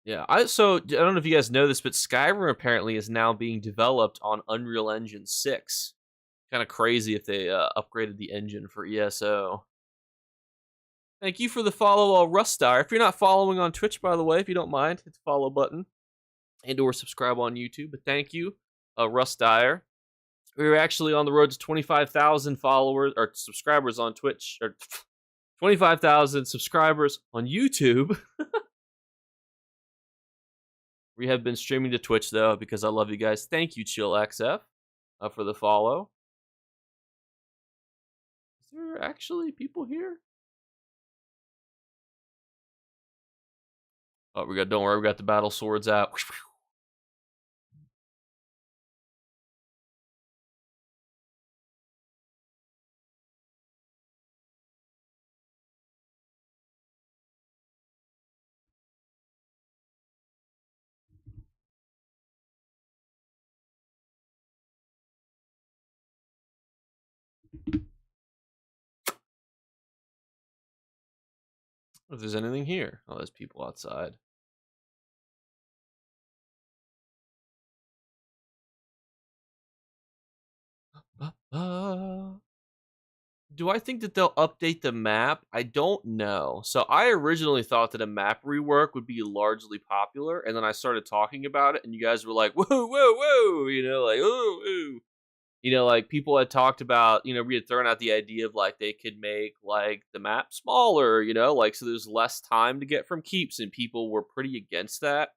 Yeah, I don't know if you guys know this, but Skyrim apparently is now being developed on Unreal Engine 6. Kind of crazy if they upgraded the engine for ESO. Thank you for the follow, Rustar. If you're not following on Twitch, by the way, if you don't mind, hit the follow button and or subscribe on YouTube. But thank you, Russ Dyer. We were actually on the road to 25,000 followers or subscribers on Twitch, or 25,000 subscribers on YouTube. We have been streaming to Twitch though because I love you guys. Thank you, ChillXF, for the follow. Is there actually people here? Oh, we got. Don't worry, we got the battle swords out. If there's anything here, oh, there's people outside. Do I think that they'll update the map? I don't know. So I originally thought that a map rework would be largely popular, and then I started talking about it, and you guys were like, "Whoa, whoa, whoa!" You know, like, "Ooh, ooh." You know, like people had talked about. You know, we had thrown out the idea of like they could make like the map smaller. You know, like so there's less time to get from keeps, and people were pretty against that.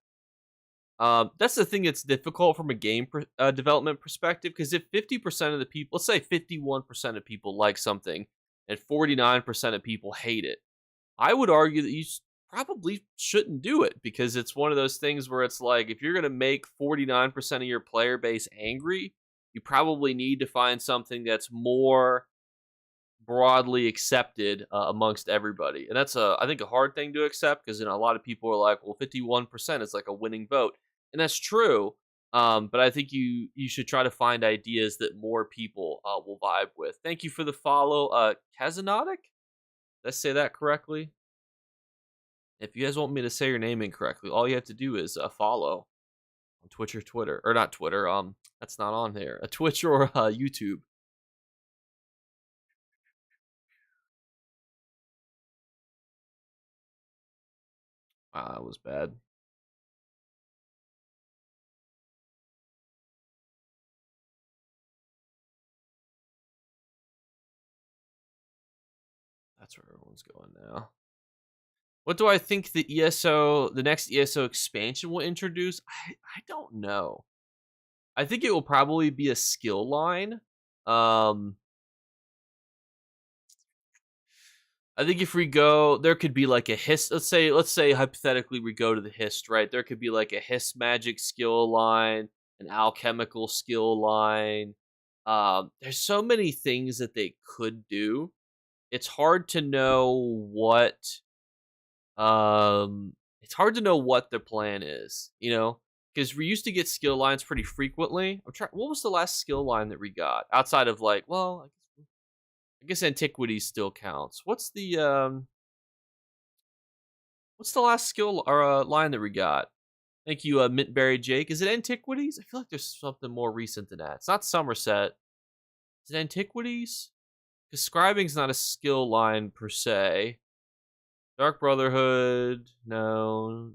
That's the thing that's difficult from a development perspective because if 50% of the people, let's say 51% of people like something and 49% of people hate it, I would argue that probably shouldn't do it because it's one of those things where it's like if you're going to make 49% of your player base angry, you probably need to find something that's more broadly accepted amongst everybody. And that's I think a hard thing to accept because a lot of people are like, well, 51% is like a winning vote. And that's true. But I think you should try to find ideas that more people will vibe with. Thank you for the follow, Kazanotic. Did I say that correctly? If you guys want me to say your name incorrectly, all you have to do is follow on Twitch or Twitter, or not Twitter. That's not on there. A Twitch or YouTube. Wow, that was bad. That's where everyone's going now. What do I think the next ESO expansion will introduce? I don't know. I think it will probably be a skill line. Um, I think if we go, there could be like a hiss. Let's say hypothetically we go to the hist, right? There could be like a hiss magic skill line, an alchemical skill line. There's so many things that they could do. It's hard to know what it's hard to know what their plan is, you know, because we used to get skill lines pretty frequently. I'm trying. What was the last skill line that we got outside of like? Well, I guess antiquities still counts. What's the last skill or line that we got? Thank you, Mintberry Jake. Is it antiquities? I feel like there's something more recent than that. It's not Somerset. Is it antiquities? Because scribing's not a skill line per se. Dark Brotherhood, no.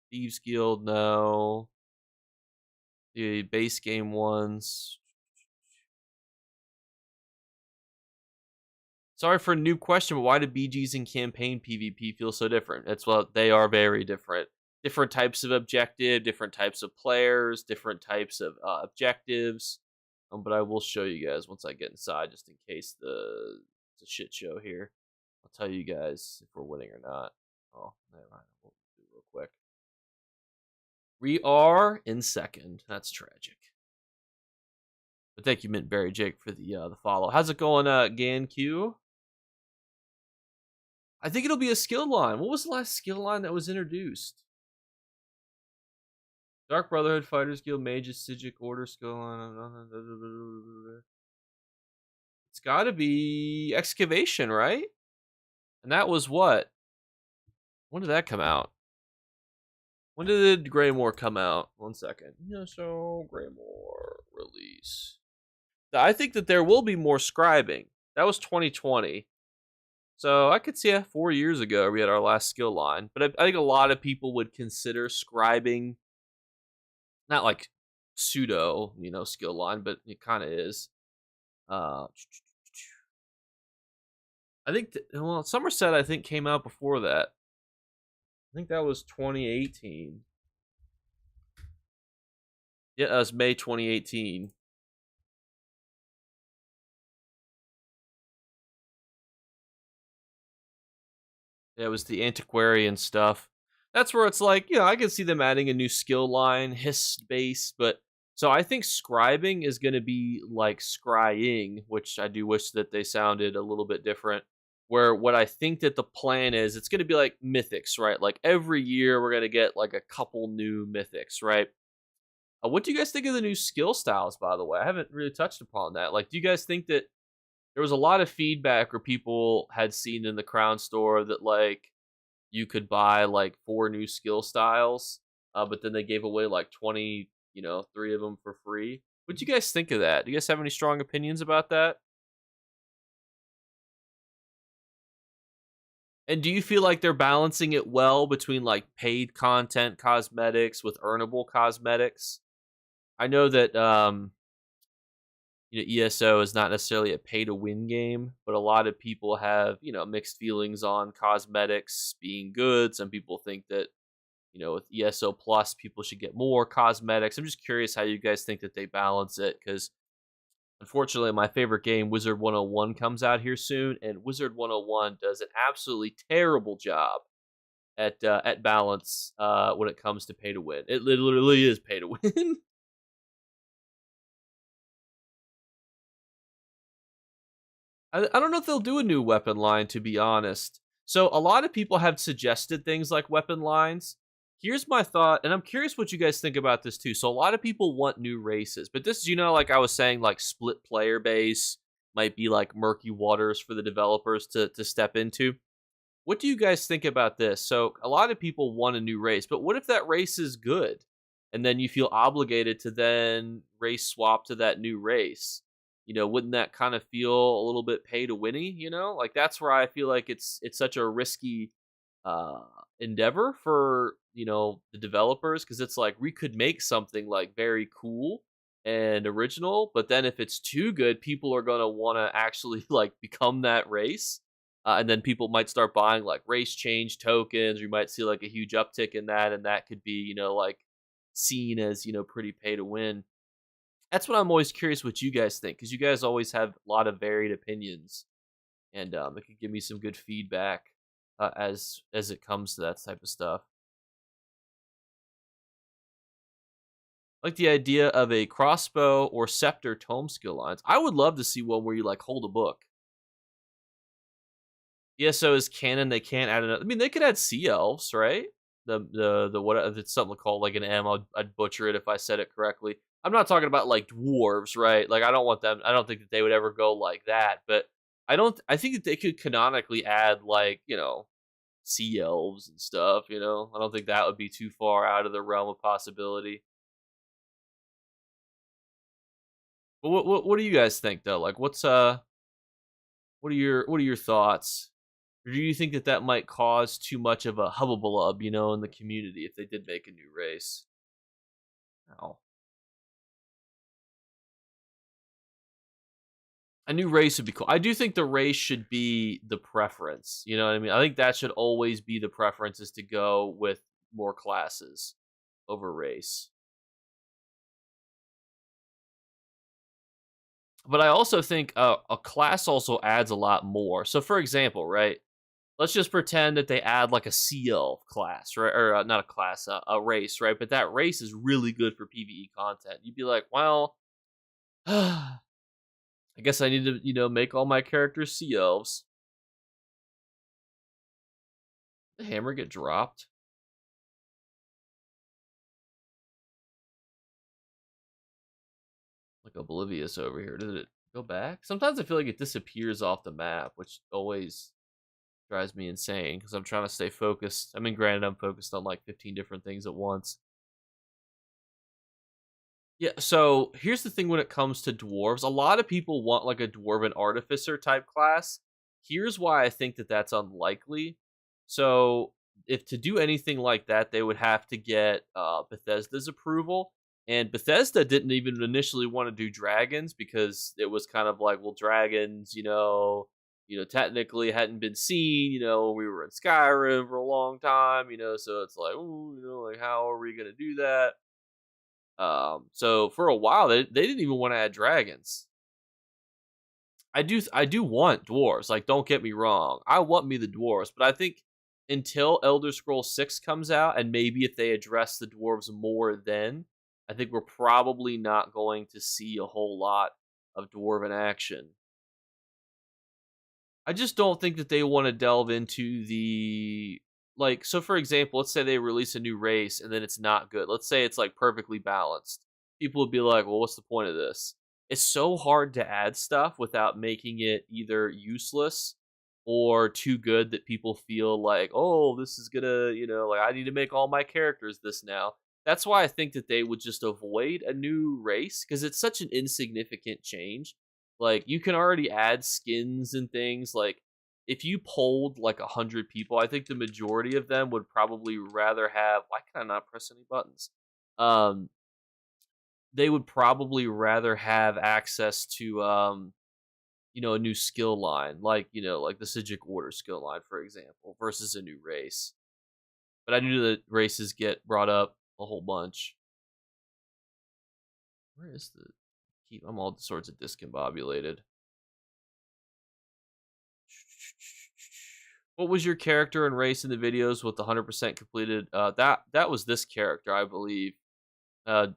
Thieves Guild, no. The base game ones. Sorry for a new question, but why do BGs in campaign PvP feel so different? It's what they are very different. Different types of objective, different types of players, different types of objectives. But I will show you guys once I get inside, just in case it's a shit show here. I'll tell you guys if we're winning or not. Oh, never mind. We'll do it real quick. We are in second. That's tragic. But thank you, Mintberry Jake, for the follow. How's it going, GanQ? I think it'll be a skill line. What was the last skill line that was introduced? Dark Brotherhood, Fighters Guild, Mages, Sigic, Order, skill line. It's got to be Excavation, right? And that was what? When did that come out? When did Greymore come out? 1 second. Yeah, so Greymore release. I think that there will be more scribing. That was 2020. So I could see 4 years ago we had our last skill line. But I think a lot of people would consider scribing not like pseudo, skill line, but it kind of is. I think, Somerset, I think, came out before that. I think that was 2018. Yeah, that was May 2018. Yeah, it was the antiquarian stuff. That's where it's like, I can see them adding a new skill line, hiss base, but so I think scribing is going to be like scrying, which I do wish that they sounded a little bit different. Where what I think that the plan is, it's going to be like mythics, right? Like every year we're going to get like a couple new mythics, right? What do you guys think of the new skill styles, by the way? I haven't really touched upon that. Like, do you guys think that there was a lot of feedback where people had seen in the Crown store that like you could buy like 4 new skill styles, but then they gave away like 20, 3 of them for free. What do you guys think of that? Do you guys have any strong opinions about that? And do you feel like they're balancing it well between like paid content cosmetics with earnable cosmetics? I know that ESO is not necessarily a pay to win game, but a lot of people have, mixed feelings on cosmetics being good. Some people think that, with ESO Plus, people should get more cosmetics. I'm just curious how you guys think that they balance it because unfortunately, my favorite game, Wizard 101, comes out here soon, and Wizard 101 does an absolutely terrible job at balance when it comes to pay to win. It literally is pay to win. I don't know if they'll do a new weapon line, to be honest. So a lot of people have suggested things like weapon lines. Here's my thought, and I'm curious what you guys think about this too. So a lot of people want new races, but this is, like I was saying, like split player base might be like murky waters for the developers to step into. What do you guys think about this? So a lot of people want a new race, but what if that race is good? And then you feel obligated to then race swap to that new race. Wouldn't that kind of feel a little bit pay to winny, Like that's where I feel like it's such a risky uh endeavor for, the developers because it's like we could make something like very cool and original, but then if it's too good, people are going to want to actually like become that race, and then people might start buying like race change tokens. Or you might see like a huge uptick in that, and that could be like seen as pretty pay to win. That's what I'm always curious what you guys think because you guys always have a lot of varied opinions, and it could give me some good feedback as it comes to that type of stuff. Like the idea of a crossbow or scepter tome skill lines. I would love to see one where you like hold a book. ESO is canon. They can't add another. I mean, they could add sea elves, right? The what if it's something called like an M. I'd butcher it if I said it correctly. I'm not talking about like dwarves, right? Like I don't want them. I don't think that they would ever go like that. But I don't. I think that they could canonically add like sea elves and stuff. I don't think that would be too far out of the realm of possibility. But what do you guys think though? Like what are your thoughts? Or do you think that that might cause too much of a hubbubalub, in the community if they did make a new race? Oh. A new race would be cool. I do think the race should be the preference. You know what I mean? I think that should always be the preference is to go with more classes over race. But I also think a class also adds a lot more. So, for example, right? Let's just pretend that they add like a CL class, right? Or not a class, a race, right? But that race is really good for PVE content. You'd be like, well, I guess I need to, make all my characters sea elves. The hammer get dropped. Like oblivious over here. Did it go back? Sometimes I feel like it disappears off the map, which always drives me insane because I'm trying to stay focused. I mean, granted, I'm focused on like 15 different things at once. Yeah, so here's the thing when it comes to dwarves. A lot of people want like a dwarven artificer type class. Here's why I think that that's unlikely. So, if to do anything like that, they would have to get Bethesda's approval. And Bethesda didn't even initially want to do dragons because it was kind of like, well, dragons, technically hadn't been seen. We were in Skyrim for a long time. So it's like, ooh, like how are we gonna do that? So for a while, they didn't even want to add dragons. I do want dwarves. Like, don't get me wrong, I want me the dwarves, but I think until Elder Scrolls 6 comes out, and maybe if they address the dwarves more, then I think we're probably not going to see a whole lot of dwarven action. I just don't think that they want to delve into the like. So, for example, let's say they release a new race and then it's not good. Let's say it's like perfectly balanced. People would be like, "Well, what's the point of this?" It's so hard to add stuff without making it either useless or too good that people feel like, "Oh, this is gonna, like I need to make all my characters this now." That's why I think that they would just avoid a new race because it's such an insignificant change. Like, you can already add skins and things. Like, if you polled like 100 people, I think the majority of them would probably rather have. Why can I not press any buttons? Um, they would probably rather have access to a new skill line, like like the Sigic Order skill line, for example, versus a new race. But I knew that races get brought up a whole bunch. Where is the keep? I'm all sorts of discombobulated. What was your character and race in the videos with the 100% completed? That was this character, I believe.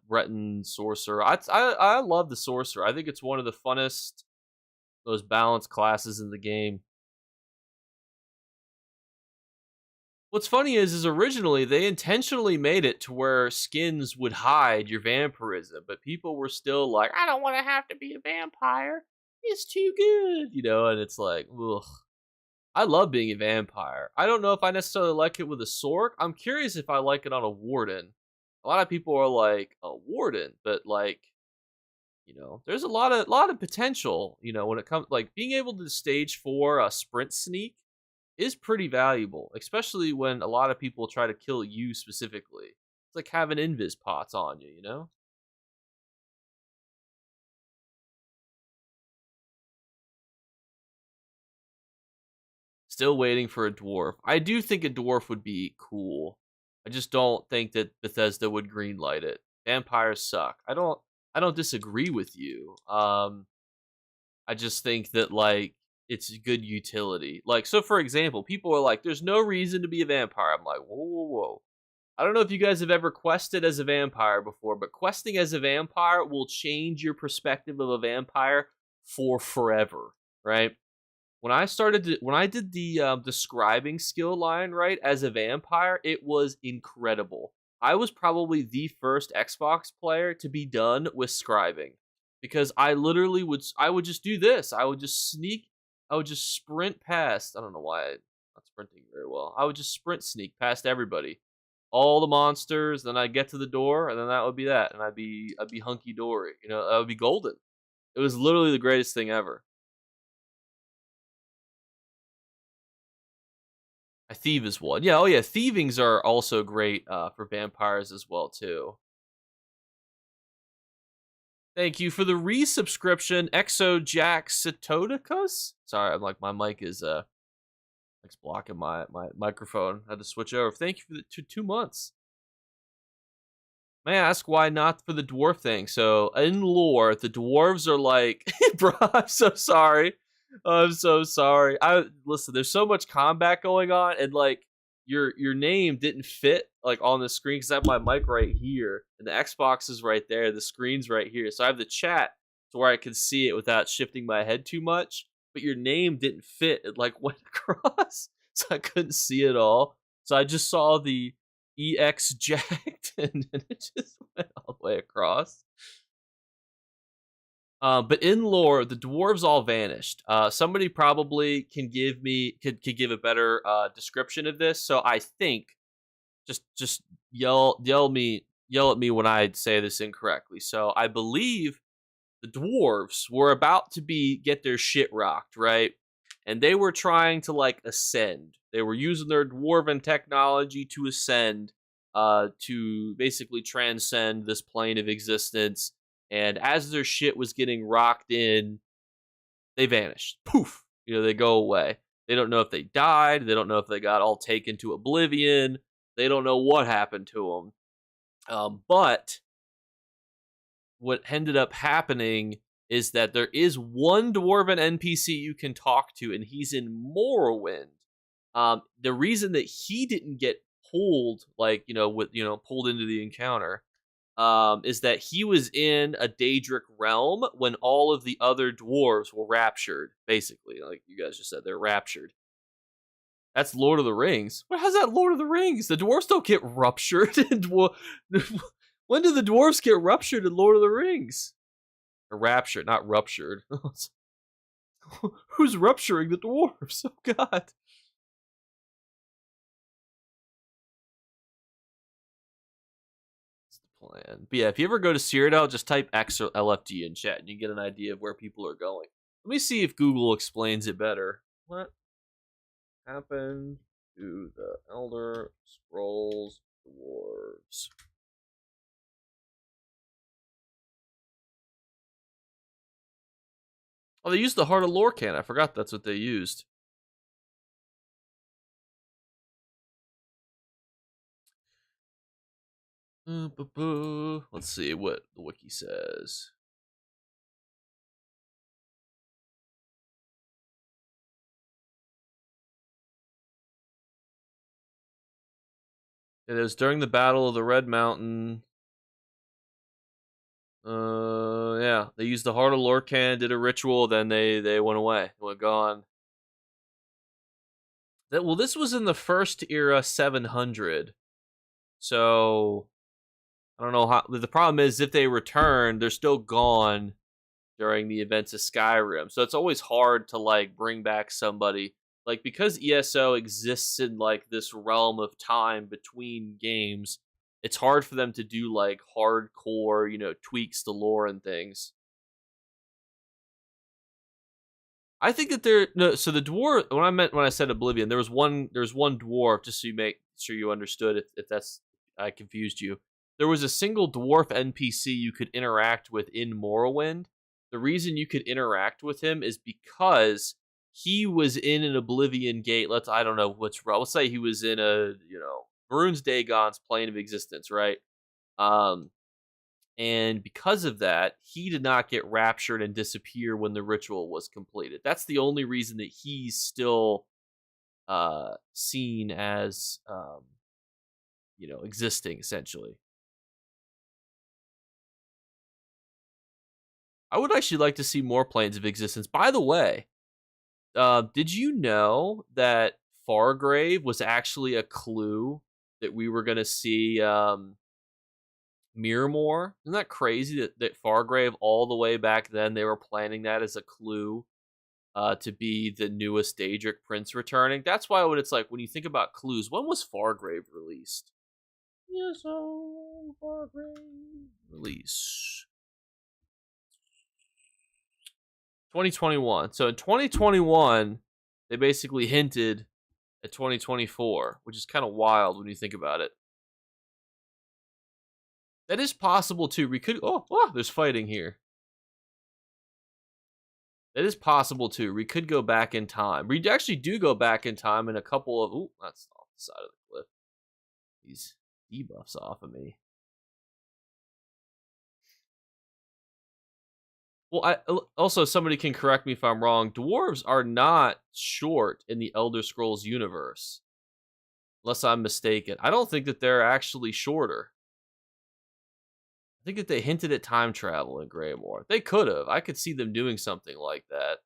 Breton Sorcerer. I love the Sorcerer. I think it's one of the funnest, most balanced classes in the game. What's funny is originally they intentionally made it to where skins would hide your vampirism, but people were still like, I don't want to have to be a vampire. It's too good, and it's like, ugh. I love being a vampire. I don't know if I necessarily like it with a sword. I'm curious if I like it on a warden. A lot of people are like a warden, but like, there's a lot of potential, when it comes like being able to stage 4 a sprint sneak is pretty valuable, especially when a lot of people try to kill you specifically. It's like having invis pots on you, Still waiting for a dwarf. I do think a dwarf would be cool. I just don't think that Bethesda would greenlight it. Vampires suck. I don't disagree with you. I just think that like it's good utility. Like, so for example, people are like, there's no reason to be a vampire. I'm like, whoa, whoa, whoa. I don't know if you guys have ever quested as a vampire before, but questing as a vampire will change your perspective of a vampire for forever, right? When I did the describing skill line right as a vampire, it was incredible. I was probably the first Xbox player to be done with scribing because I would just do this. I would just sprint past. I don't know why I'm not sprinting very well. I would just sprint sneak past everybody, all the monsters. Then I'd get to the door, and then that would be that, and I'd be hunky dory. That would be golden. It was literally the greatest thing ever. A thief is one. Yeah, oh yeah, thievings are also great for vampires as well too. Thank you for the resubscription, Exojacksitodicus. Sorry, I'm like my mic is it's blocking my microphone. I had to switch over. Thank you for the 2 months. May I ask why not for the dwarf thing? So in lore, the dwarves are like, bro, I'm so sorry. I'm so sorry. I listen. There's so much combat going on, and like your name didn't fit like on the screen because I have my mic right here, and the Xbox is right there. The screen's right here, so I have the chat to where I can see it without shifting my head too much. But your name didn't fit. It like went across, so I couldn't see it all. So I just saw the EX jacked, and then it just went all the way across. But in lore, the dwarves all vanished. Somebody probably can give me could give a better description of this. So I think just yell at me when I say this incorrectly. So I believe the dwarves were about to get their shit rocked, right? And they were trying to like ascend. They were using their dwarven technology to ascend, to basically transcend this plane of existence. And as their shit was getting rocked in, they vanished. Poof. They go away. They don't know if they died. They don't know if they got all taken to oblivion. They don't know what happened to them. But what ended up happening is that there is one dwarven NPC you can talk to, and he's in Morrowind. The reason that he didn't get pulled, like pulled into the encounter, is that he was in a Daedric realm when all of the other dwarves were raptured. Basically, like you guys just said, they're raptured. That's Lord of the Rings. Well, how's that Lord of the Rings? The dwarves don't get ruptured. When do the dwarves get ruptured in Lord of the Rings? Or raptured, not ruptured. Who's rupturing the dwarves? Oh, God. That's the plan. But yeah, if you ever go to Cyrodiil, just type X or LFG in chat and you get an idea of where people are going. Let me see if Google explains it better. What happened to the Elder Scrolls dwarves? Oh, they used the Heart of Lorcan. I forgot that's what they used. Let's see what the wiki says. It was during the Battle of the Red Mountain. Yeah, they used the Heart of Lorcan, did a ritual, then they went away, went gone. Well, this was in the first era 700, so I don't know how. The problem is if they return, they're still gone during the events of Skyrim, so it's always hard to like bring back somebody. Like, because ESO exists in like this realm of time between games, it's hard for them to do like hardcore, tweaks to lore and things. I think that so the dwarf, when I said Oblivion, there's one dwarf, just so you make sure you understood, if that's, I confused you. There was a single dwarf NPC you could interact with in Morrowind. The reason you could interact with him is because he was in an Oblivion gate. I don't know let's say he was in a, Varun's Dagon's plane of existence, right? And because of that, he did not get raptured and disappear when the ritual was completed. That's the only reason that he's still seen as, existing, essentially. I would actually like to see more planes of existence. By the way, did you know that Fargrave was actually a clue that we were going to see Miramore? Isn't that crazy that Fargrave, all the way back then, they were planning that as a clue to be the newest Daedric prince returning? That's why when it's like, when you think about clues, when was Fargrave released? ESO Fargrave release. 2021. So in 2021, they basically hinted at 2024, which is kind of wild when you think about it. That is possible too. We could. Oh, there's fighting here. That is possible too. We could go back in time. We actually do go back in time in a couple of. Ooh, that's off the side of the cliff. These debuffs off of me. Well, also, somebody can correct me if I'm wrong. Dwarves are not short in the Elder Scrolls universe, unless I'm mistaken. I don't think that they're actually shorter. I think that they hinted at time travel in Greymoor. They could have. I could see them doing something like that.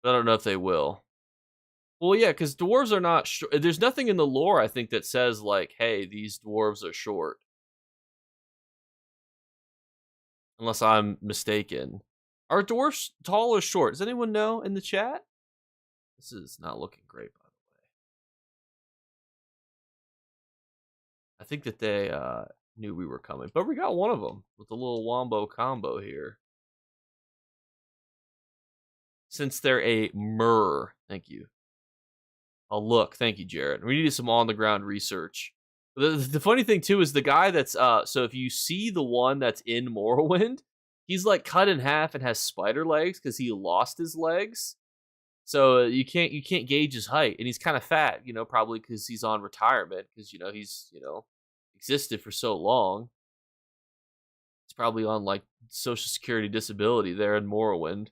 But I don't know if they will. Well, yeah, because dwarves are not short. There's nothing in the lore, I think, that says, like, hey, these dwarves are short. Unless I'm mistaken. Are dwarves tall or short? Does anyone know in the chat? This is not looking great, by the way. I think that they knew we were coming. But we got one of them with a little wombo combo here. Since they're a Myrrh. Thank you. Oh, look. Thank you, Jared. We needed some on-the-ground research. The funny thing, too, is the guy that's... so if you see the one that's in Morrowind, he's, like, cut in half and has spider legs because he lost his legs. So you can't gauge his height, and he's kind of fat, probably because he's on retirement because he's existed for so long. He's probably on like Social Security disability there in Morrowind.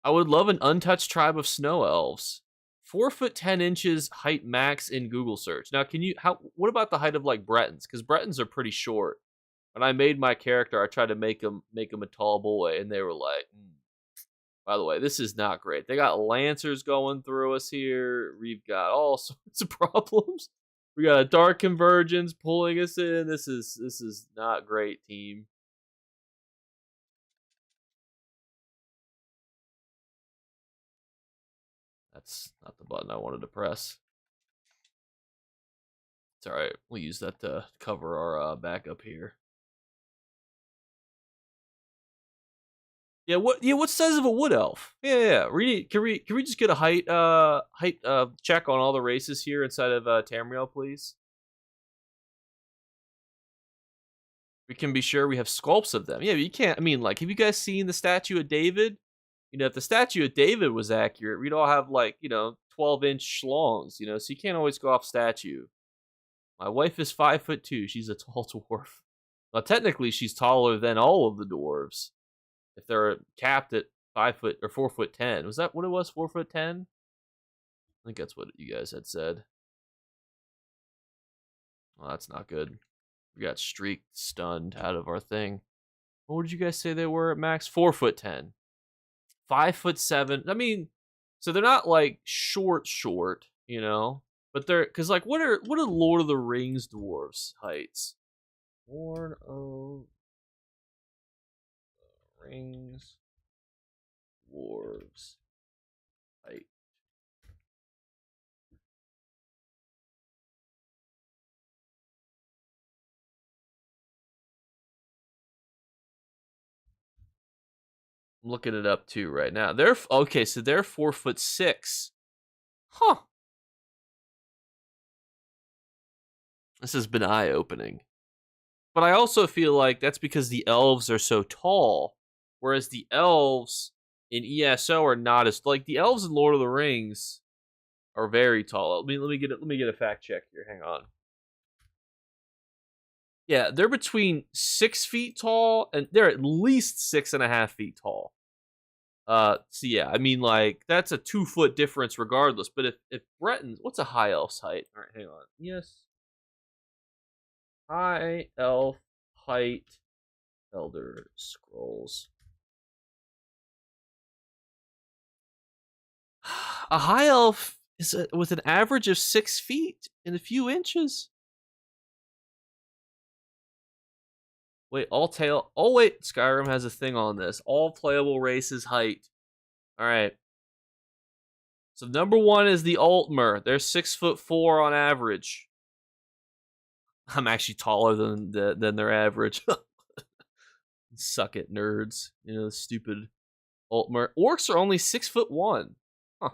I would love an untouched tribe of snow elves. 4'10" height max in Google search. Now, can you how? What about the height of like Bretons? Because Bretons are pretty short. When I made my character, I tried to make him a tall boy, and they were like, By the way, this is not great. They got lancers going through us here. We've got all sorts of problems. We got a dark convergence pulling us in. This is not great, team. That's not the button I wanted to press. It's all right. We'll use that to cover our backup here. Yeah, what size of a wood elf? Yeah. Can we just get a height check on all the races here inside of Tamriel, please? We can be sure we have sculpts of them. Yeah, but you can't. I mean, like, have you guys seen the statue of David? If the statue of David was accurate, we'd all have like 12-inch schlongs. So you can't always go off statue. My wife is 5'2". She's a tall dwarf. Well, technically, she's taller than all of the dwarves. If they're capped at 5 foot or 4'10". Was that what it was? 4'10"? I think that's what you guys had said. Well, that's not good. We got streaked, stunned out of our thing. What did you guys say they were at max? 4'10". 5'7". I mean, so they're not like short, but they're because like what are Lord of the Rings dwarves heights? Lord of the Rings dwarves height. I'm looking it up too right now. They're okay, so they're 4'6". Huh. This has been eye opening. But I also feel like that's because the elves are so tall, whereas the elves in ESO are not as like the elves in Lord of the Rings are very tall. Let me get a fact check here. Hang on. Yeah, they're between 6 feet tall and they're at least 6.5 feet tall. So yeah, I mean like that's a 2 foot difference regardless. But if Bretons, what's a high elf's height? All right, hang on. Yes, high elf height, Elder Scrolls. A high elf is with an average of 6 feet and a few inches. Wait, all tail. Oh wait, Skyrim has a thing on this. All playable races height. All right. So number one is the Altmer. They're 6'4" on average. I'm actually taller than their average. Suck it, nerds. Stupid Altmer. Orcs are only 6'1". Huh.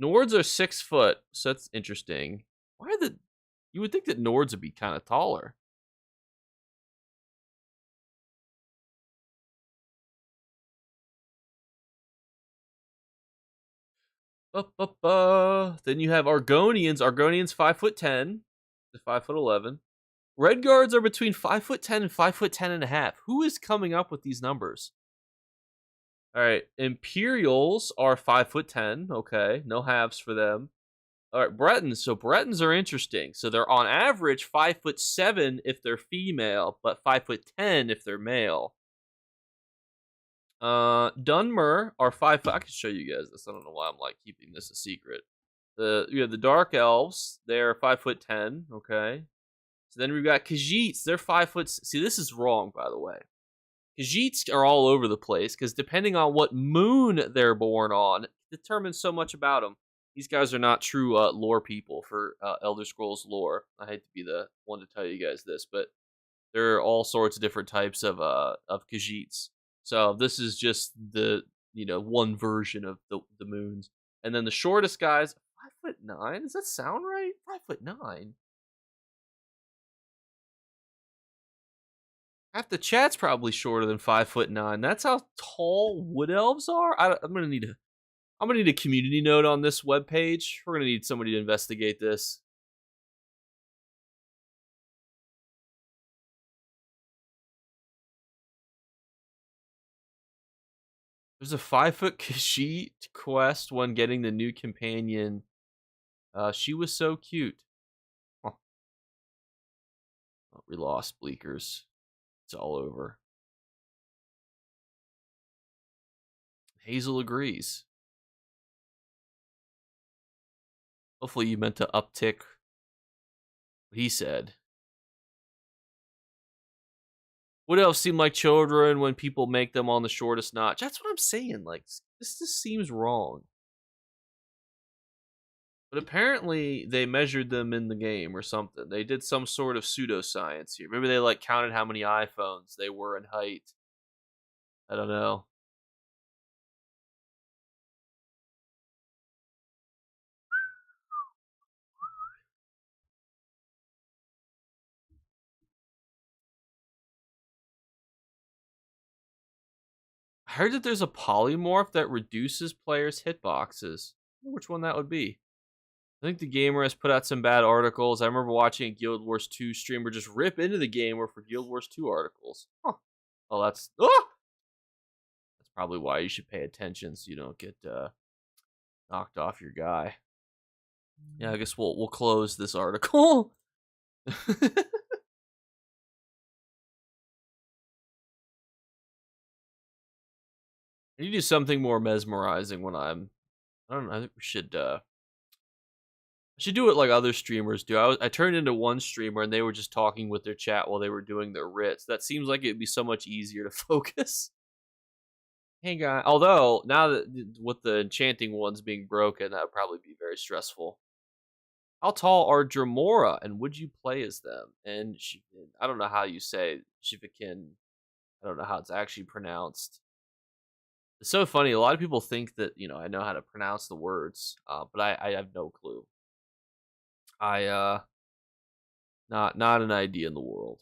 Nords are 6 foot, so that's interesting. Why are you would think that Nords would be kind of taller. Then you have Argonians. Argonians 5'10" to 5'11". Red guards are between 5'10" and 5'10 and a half. Who is coming up with these numbers? All right, Imperials are 5'10". Okay, no halves for them. All right, Bretons. So Bretons are interesting. So they're on average 5'7" if they're female, but 5'10" if they're male. Dunmer are 5 foot. I can show you guys this. I don't know why I'm like keeping this a secret. The Dark Elves. They're 5'10". Okay. So then we've got Khajiits. They're 5 foot. See, this is wrong, by the way. Khajiits are all over the place because depending on what moon they're born on, determines so much about them. These guys are not true lore people for Elder Scrolls lore. I hate to be the one to tell you guys this, but there are all sorts of different types of Khajiits. So this is just the one version of the moons, and then the shortest guys 5'9". Does that sound right? 5'9". Half the chat's probably shorter than 5'9". That's how tall wood elves are. I'm gonna need a community note on this webpage. We're gonna need somebody to investigate this. There's a 5-foot Khajiit quest when getting the new companion. She was so cute. Huh. Oh, we lost Bleakers. It's all over. Hazel agrees. Hopefully you meant to uptick what he said. What else seem like children when people make them on the shortest notch? That's what I'm saying. Like, this just seems wrong. But apparently they measured them in the game or something. They did some sort of pseudoscience here. Maybe they like counted how many iPhones they were in height. I don't know. I heard that there's a polymorph that reduces players' hitboxes. I wonder which one that would be. I think the gamer has put out some bad articles. I remember watching a Guild Wars 2 streamer just rip into the gamer for Guild Wars 2 articles. Huh. Oh, that's probably why you should pay attention so you don't get knocked off your guy. Yeah, I guess we'll close this article. I need to do something more mesmerizing when I don't know. I think we should. I should do it like other streamers do. I turned into one streamer and they were just talking with their chat while they were doing their writs. That seems like it'd be so much easier to focus. Hey guy. Although now that with the enchanting ones being broken, that would probably be very stressful. How tall are Dramora, and would you play as them? And I don't know how you say Shivakin. I don't know how it's actually pronounced. It's so funny. A lot of people think that I know how to pronounce the words, but I have no clue. I not an idea in the world.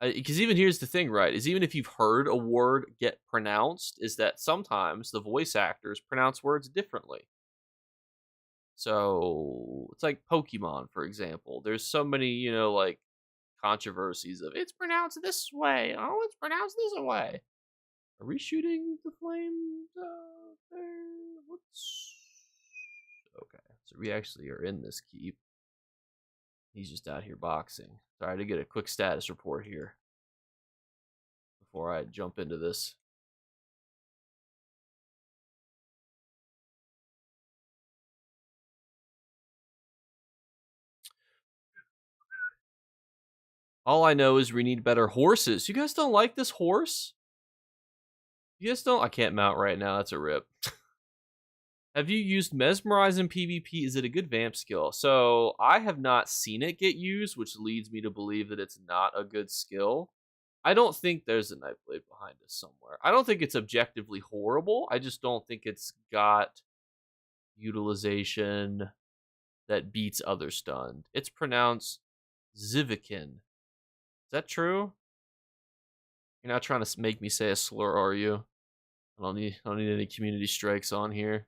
Because even here's the thing, right? Is even if you've heard a word get pronounced, is that sometimes the voice actors pronounce words differently. So it's like Pokemon, for example. There's so many, like controversies of it's pronounced this way. Oh, it's pronounced this way. Are we shooting the flames there? What's okay? So we actually are in this keep. He's just out here boxing. Sorry to get a quick status report here before I jump into this. All I know is we need better horses. You guys don't like this horse? You guys don't? I can't mount right now. That's a rip. Have you used Mesmerize in PvP? Is it a good vamp skill? So I have not seen it get used, which leads me to believe that it's not a good skill. I don't think there's a Nightblade behind us somewhere. I don't think it's objectively horrible. I just don't think it's got utilization that beats other stunned. It's pronounced Zivikin. Is that true? You're not trying to make me say a slur, are you? I don't need any community strikes on here.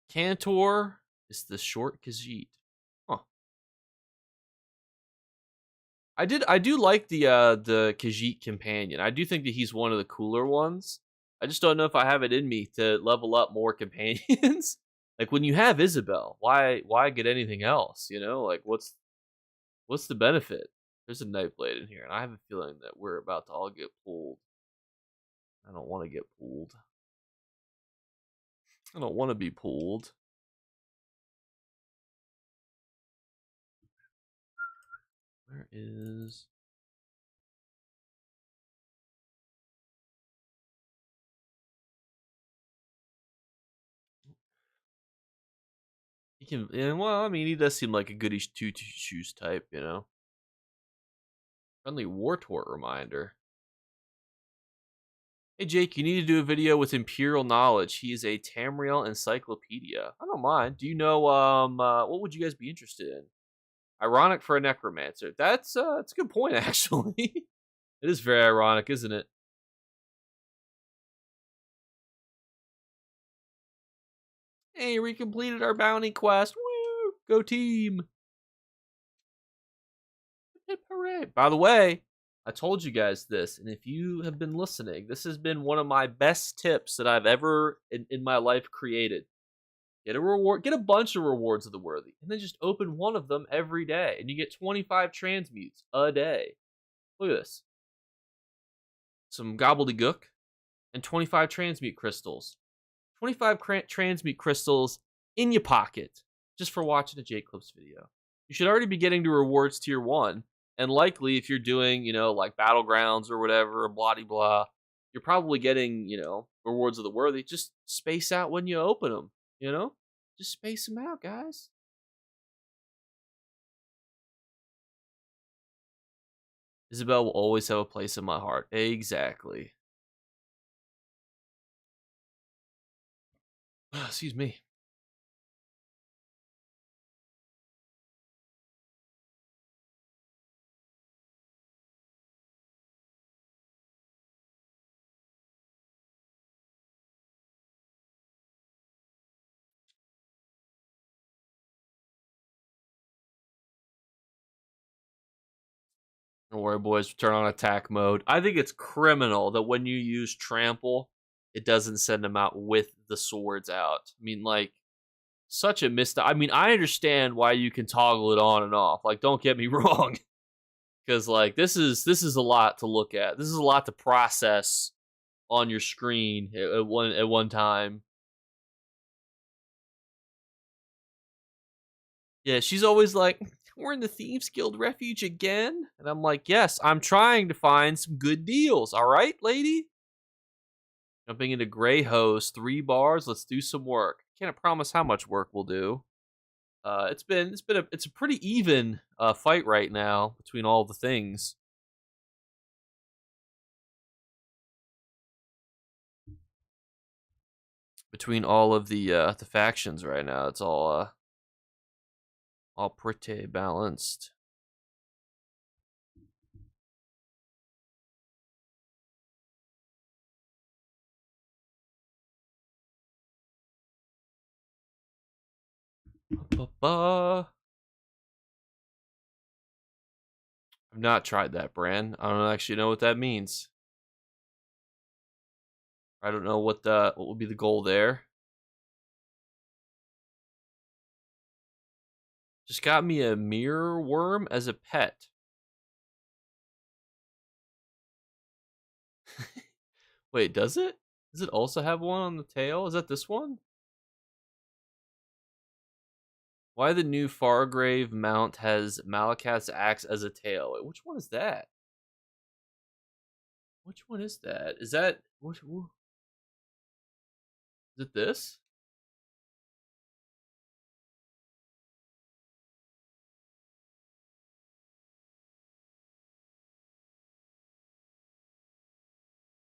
Cantor is the short Khajiit. Huh. I do like the Khajiit companion. I do think that he's one of the cooler ones. I just don't know if I have it in me to level up more companions. Like when you have Isabel, why get anything else? Like what's the benefit? There's a Nightblade in here, and I have a feeling that we're about to all get pulled. I don't want to get pulled. I don't want to be pulled. Where is... He can... well, I mean, he does seem like a goody two-shoes type, Friendly War Tort reminder. Hey Jake, you need to do a video with Imperial knowledge. He is a Tamriel encyclopedia. I don't mind. Do you know what would you guys be interested in? Ironic for a necromancer. That's a good point actually. It is very ironic, isn't it? Hey, we completed our bounty quest. Woo! Go team! Hip hooray! By the way, I told you guys this, and if you have been listening, this has been one of my best tips that I've ever in my life created. Get a reward, get a bunch of rewards of the worthy, and then just open one of them every day, and you get 25 transmutes a day. Look at this. Some gobbledygook and 25 transmute crystals. 25 transmute crystals in your pocket just for watching a J Clips video. You should already be getting to rewards tier 1. And likely, if you're doing, like Battlegrounds or whatever, or blah blah, you're probably getting, rewards of the worthy. Just space out when you open them, Just space them out, guys. Isabel will always have a place in my heart. Exactly. Excuse me. Don't worry, boys. Turn on attack mode. I think it's criminal that when you use trample, it doesn't send them out with the swords out. I mean, like, such a missed. I mean, I understand why you can toggle it on and off. Like, don't get me wrong, because like this is a lot to look at. This is a lot to process on your screen at one time. Yeah, she's always like, "We're in the Thieves Guild Refuge again," and I'm like, "Yes, I'm trying to find some good deals. All right, lady." Jumping into Grey Hose, 3 bars. Let's do some work. Can't promise how much work we'll do. It's a pretty even fight right now between all the things. Between all of the factions right now, it's all pretty balanced. I've not tried that brand. I don't actually know what that means. I don't know what would be the goal there. Just got me a mirror worm as a pet. Wait, does it? Does it also have one on the tail? Is that this one? Why the new Fargrave mount has Malakat's axe as a tail? Wait, which one is that? Which one is that? Is that is it this?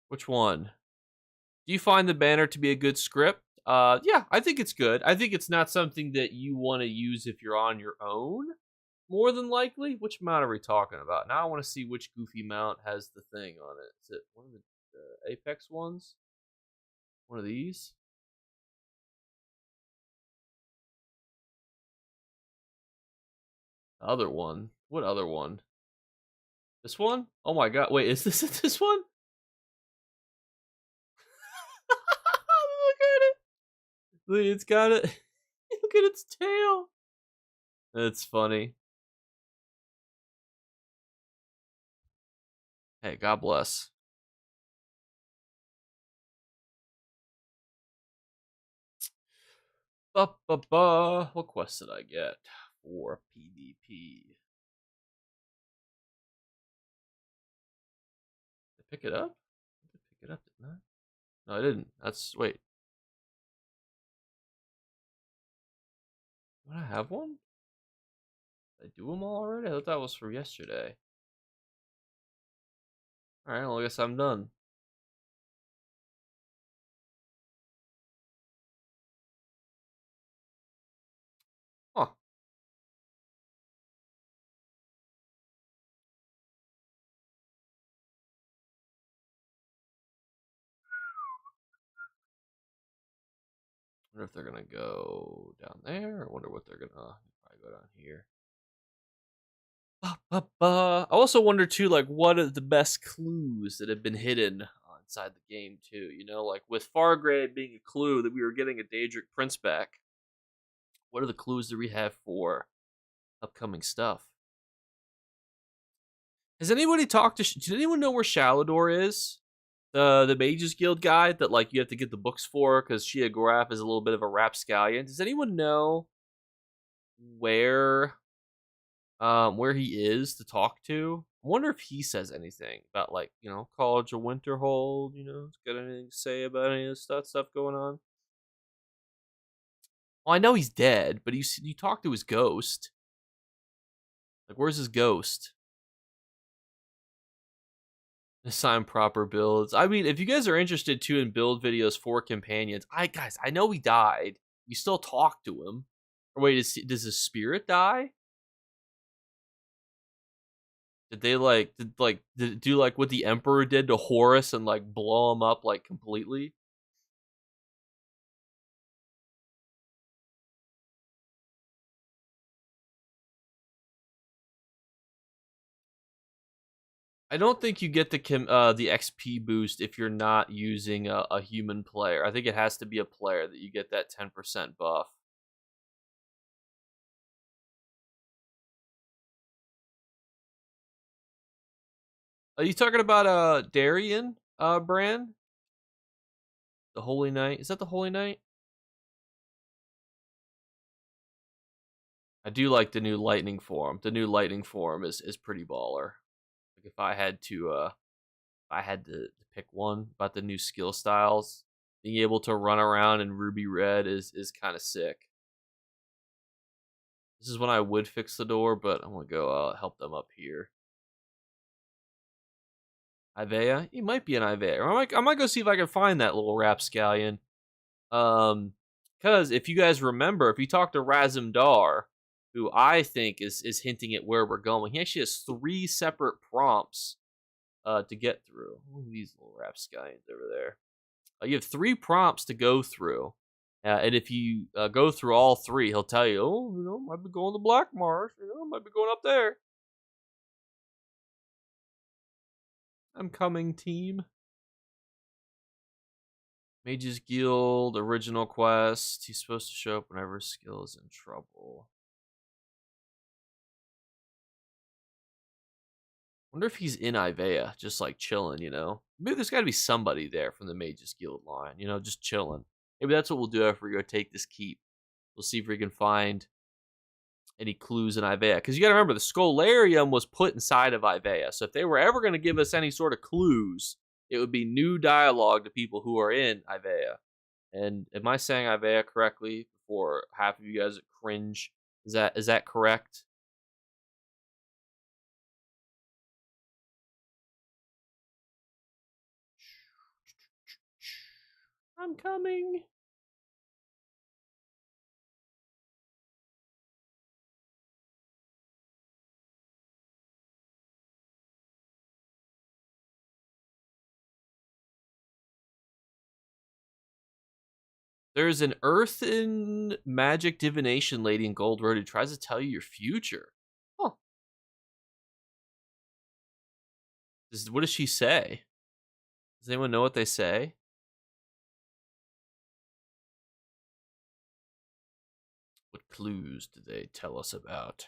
Which one? Do you find the banner to be a good script? Yeah, I think it's good. I think it's not something that you want to use if you're on your own. More than likely, which mount are we talking about? Now I want to see which goofy mount has the thing on it. Is it one of the Apex ones? One of these? The other one? What other one? This one? Oh my god! Wait, is this this one? Look at it! Look, it's got it. Look at its tail. That's funny. Hey, God bless. What quest did I get for PvP? Did I pick it up? Did I pick it up? Didn't I? No, I didn't. Wait. Do I have one? Did I do them all already? I thought that was from yesterday. Alright, well, I guess I'm done. wonder if they're gonna go down there. I wonder what they're gonna probably go down here. I also wonder too, like, what are the best clues that have been hidden inside the game too? You know, like with Fargrave being a clue that we were getting a Daedric Prince back. What are the clues that we have for upcoming stuff? Has anybody talked to? Did anyone know where Shalador is? The Mages Guild guy that like you have to get the books for because Shia Goraf is a little bit of a rapscallion. Does anyone know where where he is to talk to? I wonder if he says anything about like, you know, College of Winterhold, you know, got anything to say about any of this stuff going on? Well, I know he's dead, but you talk to his ghost. Like, where's his ghost? Assign proper builds. I mean, if you guys are interested too in build videos for companions, I know he died. You still talk to him. Or wait, does his spirit die? Did they did it do like what the Emperor did to Horus and like blow him up like completely? I don't think you get the XP boost if you're not using a human player. I think it has to be a player that you get that 10% buff. Are you talking about Darien brand? The Holy Knight? Is that the Holy Knight? I do like the new lightning form. The new lightning form is pretty baller. Like if I had to pick one about the new skill styles, being able to run around in ruby red is kind of sick. This is when I would fix the door, but I'm gonna go help them up here. Ivea? He might be an Ivea. I might go see if I can find that little rapscallion. Because if you guys remember, if you talk to Razumdar, who I think is hinting at where we're going, he actually has 3 separate prompts to get through. Look at these little rapscallions over there. You have 3 prompts to go through. And if you go through all 3, he'll tell you, oh, you know, might be going to Black Marsh, you know, might be going up there. I'm coming, team. Mages Guild, original quest. He's supposed to show up whenever his skill is in trouble. Wonder if he's in Ivea, just like chilling, you know? Maybe there's got to be somebody there from the Mages Guild line, you know, just chilling. Maybe that's what we'll do after we go take this keep. We'll see if we can find any clues in Ivea. Because you got to remember, the Scholarium was put inside of Ivea. So if they were ever going to give us any sort of clues, it would be new dialogue to people who are in Ivea. And am I saying Ivea correctly? For half of you guys that cringe, is that correct? I'm coming. There's an earthen magic divination lady in Gold Road who tries to tell you your future. Huh. What does she say? Does anyone know what they say? What clues do they tell us about?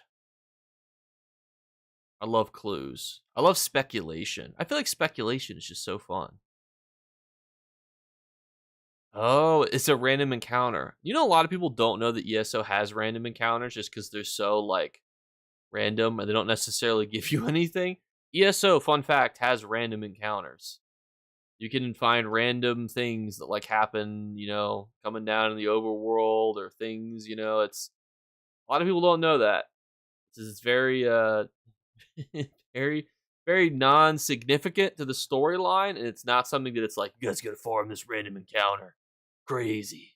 I love clues. I love speculation. I feel like speculation is just so fun. Oh, it's a random encounter. You know, a lot of people don't know that ESO has random encounters just because they're so like random and they don't necessarily give you anything. ESO, fun fact, has random encounters. You can find random things that like happen, you know, coming down in the overworld or things, you know, it's a lot of people don't know that. It's very very very non-significant to the storyline, and it's not something that it's like, you guys gotta farm this random encounter. Crazy.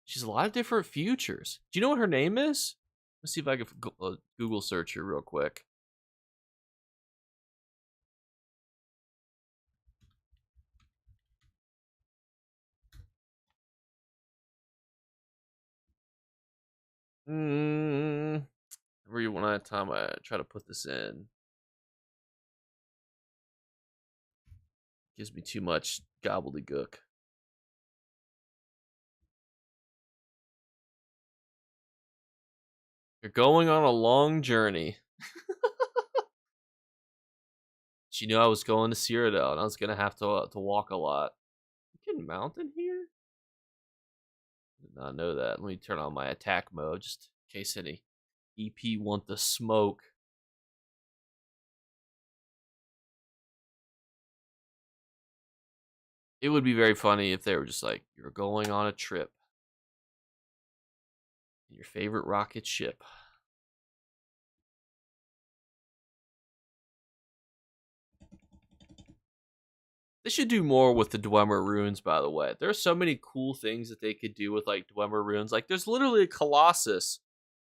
She's a lot of different futures. Do you know what her name is? Let's see if I can Google search her real quick. Every one time I try to put this in, gives me too much gobbledygook. You're going on a long journey. She knew I was going to Cyrodiil and I was gonna have to walk a lot. You can mount in here? Did not know that. Let me turn on my attack mode just in case any EP want the smoke. It would be very funny if they were just like, you're going on a trip. Your favorite rocket ship. They should do more with the Dwemer runes, by the way. There are so many cool things that they could do with like Dwemer runes. Like there's literally a Colossus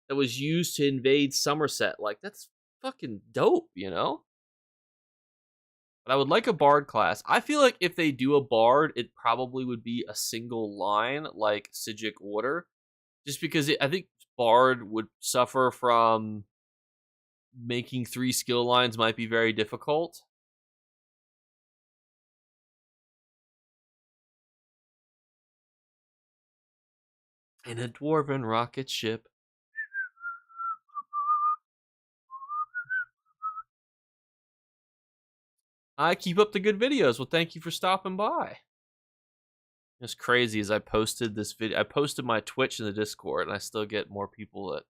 that was used to invade Somerset. Like that's fucking dope, you know? But I would like a bard class. I feel like if they do a bard, it probably would be a single line like Sigic Order. Just because I think bard would suffer from making 3 skill lines might be very difficult. In a dwarven rocket ship. I keep up the good videos. Well, thank you for stopping by. It's crazy as I posted this video. I posted my Twitch in the Discord, and I still get more people that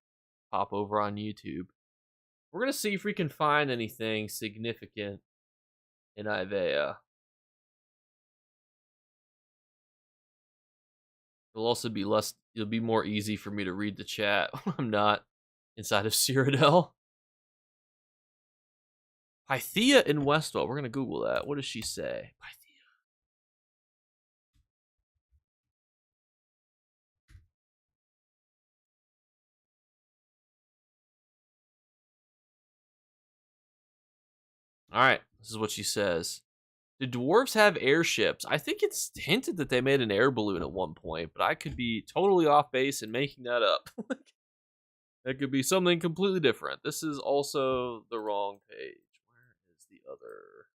pop over on YouTube. We're gonna see if we can find anything significant in Ivea. It'll also be less. It'll be more easy for me to read the chat when I'm not inside of Cyrodiil. Pythia in Westwell. We're gonna Google that. What does she say? Pythia. All right. This is what she says. Do dwarves have airships? I think it's hinted that they made an air balloon at one point, but I could be totally off base and making that up. That could be something completely different. This is also the wrong page. Where is the other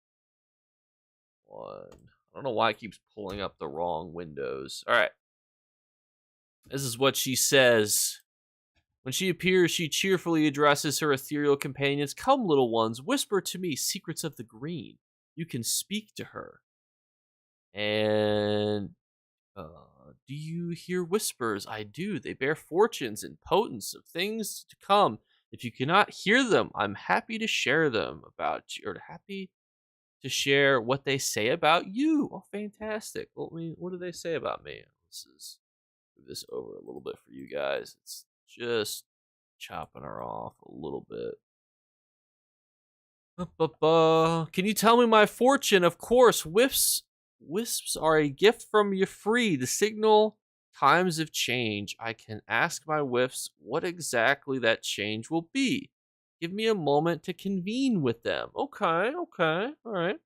one? I don't know why it keeps pulling up the wrong windows. All right. This is what she says. When she appears, she cheerfully addresses her ethereal companions. Come, little ones, whisper to me secrets of the green. You can speak to her. And do you hear whispers? I do. They bear fortunes and potence of things to come. If you cannot hear them, I'm happy to share them about you, or happy to share what they say about you. Oh, fantastic. Well, I mean, what do they say about me? Move this over a little bit for you guys. It's just chopping her off a little bit. Can you tell me my fortune? Of course, wisps are a gift from your free. The signal times of change. I can ask my wisps what exactly that change will be. Give me a moment to convene with them. Okay, all right.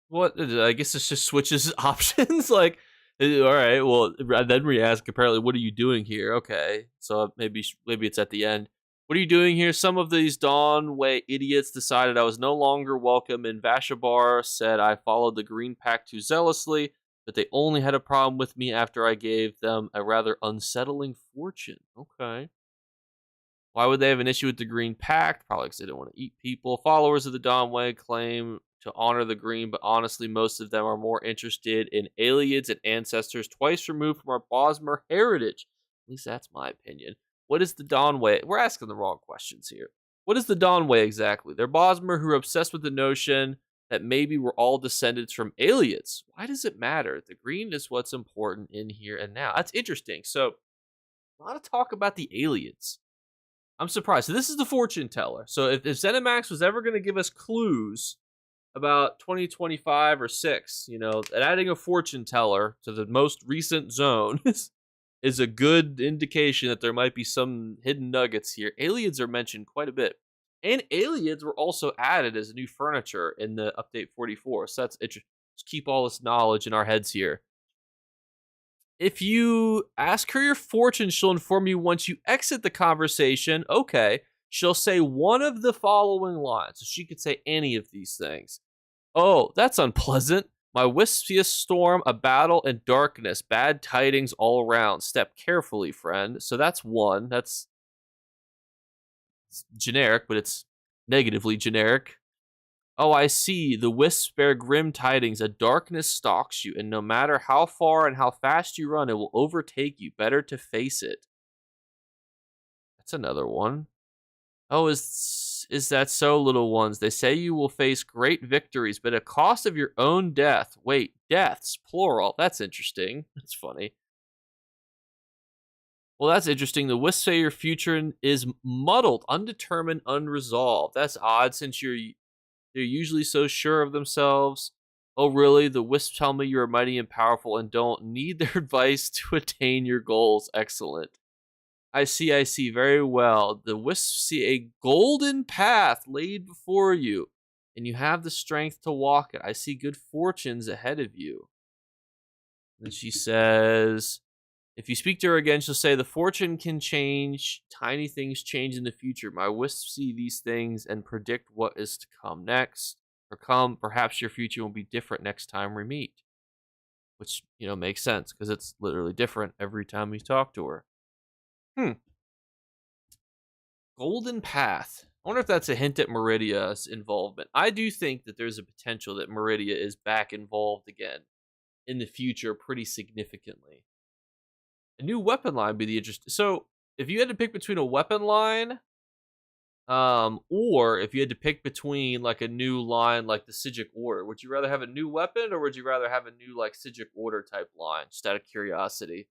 What? I guess it's just switches options. Like, all right. Well, then we ask. Apparently, what are you doing here? Okay, so maybe it's at the end. What are you doing here? Some of these Dawnway idiots decided I was no longer welcome in Vashabar. Said I followed the Green Pact too zealously, but they only had a problem with me after I gave them a rather unsettling fortune. Okay. Why would they have an issue with the Green Pact? Probably because they don't want to eat people. Followers of the Dawnway claim to honor the Green, but honestly, most of them are more interested in aliens and ancestors twice removed from our Bosmer heritage. At least that's my opinion. What is the Dawnway? We're asking the wrong questions here. What is the Dawnway exactly? They're Bosmer who are obsessed with the notion that maybe we're all descendants from aliens. Why does it matter? The green is what's important in here and now. That's interesting. So, a lot of talk about the aliens. I'm surprised. So this is the fortune teller. So if ZeniMax was ever going to give us clues about 2025 or 6, and adding a fortune teller to the most recent zone is a good indication that there might be some hidden nuggets here. Aliens are mentioned quite a bit. And aliens were also added as new furniture in the update 44. So that's interesting. Let's keep all this knowledge in our heads here. If you ask her your fortune, she'll inform you once you exit the conversation. Okay. She'll say one of the following lines. So she could say any of these things. Oh, that's unpleasant. My wispiest storm, a battle in darkness, bad tidings all around. Step carefully, friend. So that's one. That's generic, but it's negatively generic. Oh, I see. The wisps bear grim tidings. A darkness stalks you, and no matter how far and how fast you run, it will overtake you. Better to face it. That's another one. Oh, is that so, little ones? They say you will face great victories, but at cost of your own death. Wait, deaths, plural. That's interesting. That's funny. Well, that's interesting. The wisps say your future is muddled, undetermined, unresolved. That's odd since they're usually so sure of themselves. Oh, really? The wisps tell me you are mighty and powerful and don't need their advice to attain your goals. Excellent. I see very well. The wisps see a golden path laid before you, and you have the strength to walk it. I see good fortunes ahead of you. And she says, if you speak to her again, she'll say, the fortune can change. Tiny things change in the future. My wisps see these things and predict what is to come next. Or come, perhaps your future will be different next time we meet. Which, makes sense, because it's literally different every time we talk to her. Golden Path. I wonder if that's a hint at Meridia's involvement. I do think that there's a potential that Meridia is back involved again in the future pretty significantly. A new weapon line would be the interest. So if you had to pick between a weapon line, or if you had to pick between like a new line like the Sijic Order, would you rather have a new weapon or would you rather have a new like Sijic Order type line? Just out of curiosity.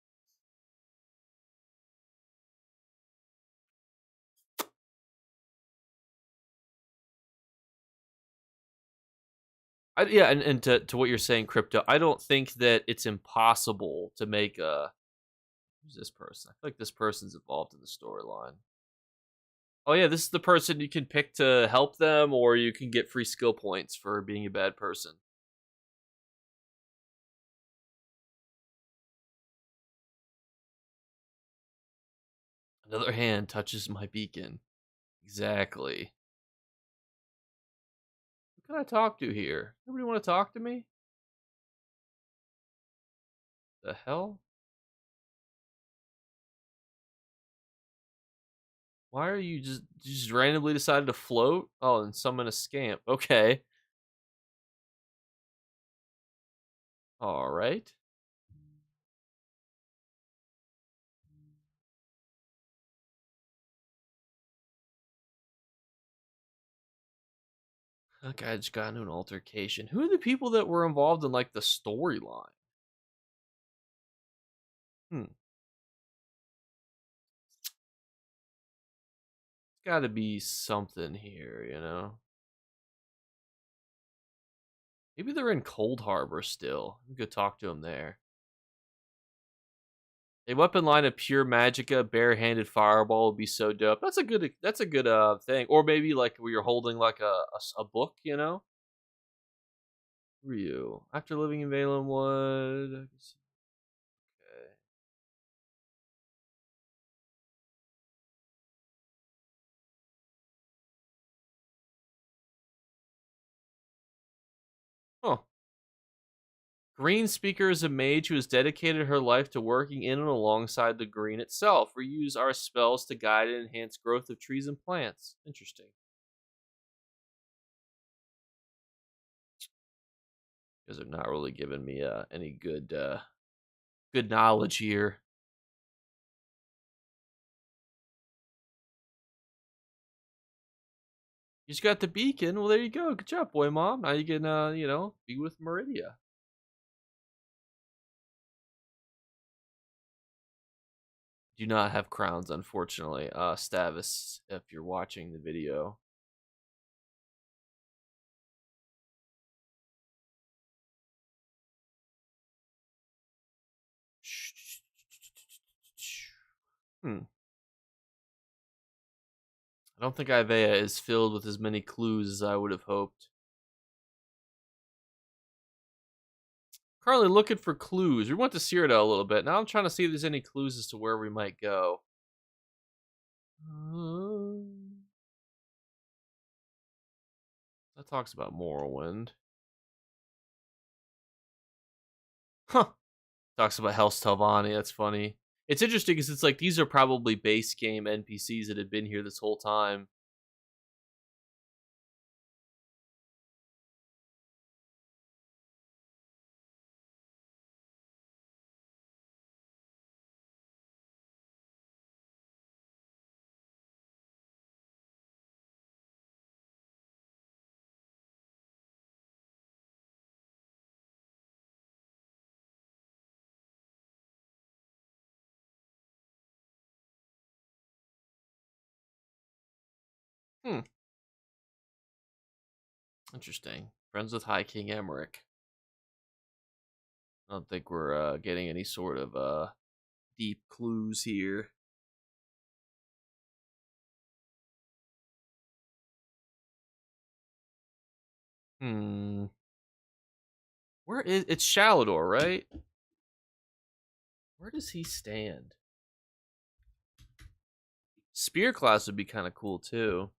Yeah, and to what you're saying, Crypto, I don't think that it's impossible to make a. Who's this person? I feel like this person's involved in the storyline. Oh yeah, this is the person you can pick to help them, or you can get free skill points for being a bad person. Another hand touches my beacon. Exactly. Who can I talk to here? Nobody want to talk to me? The hell? Why are you just randomly decided to float? Oh, and summon a scamp. Okay. All right. Okay, I just got into an altercation. Who are the people that were involved in like the storyline? Hmm. Got to be something here. Maybe they're in Cold Harbor still. We could talk to them there. A weapon line of pure magicka, barehanded fireball would be so dope. That's a good thing. Or maybe like where you're holding like a book. Who are you? After living in Valenwood. Okay. Huh. Green Speaker is a mage who has dedicated her life to working in and alongside the green itself. We use our spells to guide and enhance growth of trees and plants. Interesting. Because they're not really giving me any good knowledge here. You just got the beacon. Well, there you go. Good job, boy, mom. Now you can be with Meridia. Do not have crowns, unfortunately. Stavis, if you're watching the video. Hmm. I don't think Ivea is filled with as many clues as I would have hoped. Currently looking for clues. We went to Cyrodiil a little bit. Now I'm trying to see if there's any clues as to where we might go. That talks about Morrowind. Huh. Talks about Hell's Telvanni. That's funny. It's interesting because it's like these are probably base game NPCs that had been here this whole time. Hmm. Interesting. Friends with High King Emmerich. I don't think we're getting any sort of deep clues here. Hmm. Where is it's Shalador, right? Where does he stand? Spear class would be kind of cool too.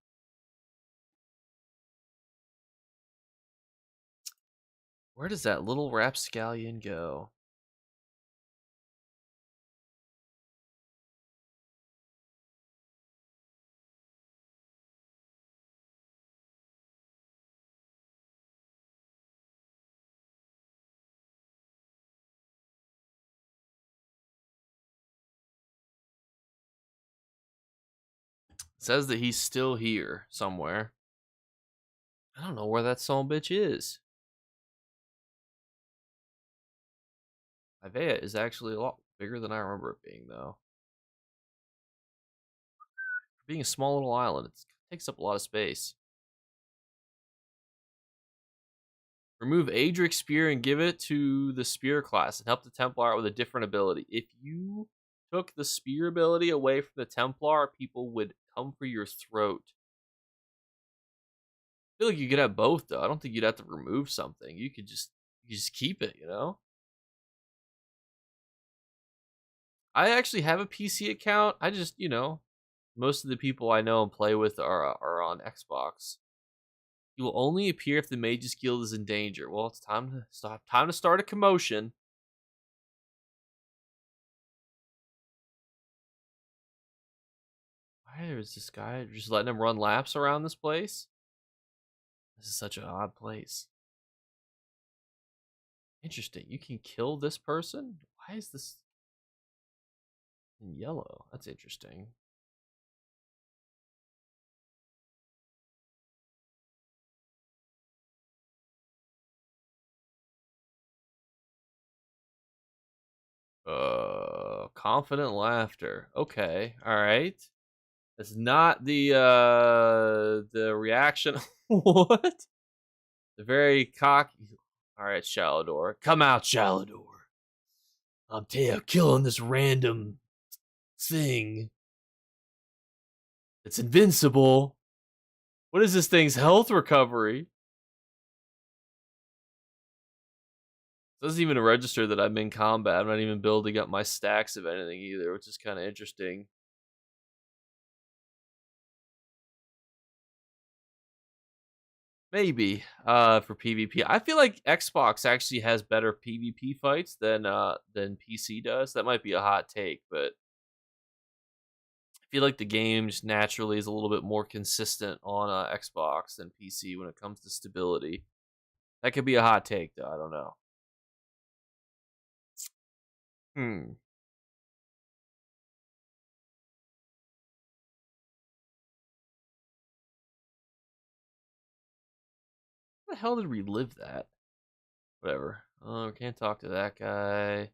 Where does that little rapscallion go? It says that he's still here somewhere. I don't know where that son of a bitch is. Ivea is actually a lot bigger than I remember it being, though. For being a small little island, it takes up a lot of space. Remove Adric's spear and give it to the spear class and help the Templar out with a different ability. If you took the spear ability away from the Templar, people would come for your throat. I feel like you could have both, though. I don't think you'd have to remove something. You just keep it, you know? I actually have a PC account. I just, most of the people I know and play with are on Xbox. You will only appear if the Mage's Guild is in danger. Well, it's time to stop. Time to start a commotion. Why is this guy just letting him run laps around this place? This is such an odd place. Interesting. You can kill this person? Why is this in yellow? That's interesting. Confident laughter. Okay. All right. That's not the reaction. What? The very cocky. All right, Shalador. Come out, Shalador. I'm killing this random thing. It's invincible. What is this thing's health recovery? It doesn't even register that I'm in combat. I'm not even building up my stacks of anything either, which is kind of interesting. Maybe for PvP. I feel like Xbox actually has better PvP fights than PC does. That might be a hot take, but I feel like the game just naturally is a little bit more consistent on Xbox than PC when it comes to stability. That could be a hot take, though. I don't know. Hmm. How the hell did we live that? Whatever. Oh, can't talk to that guy.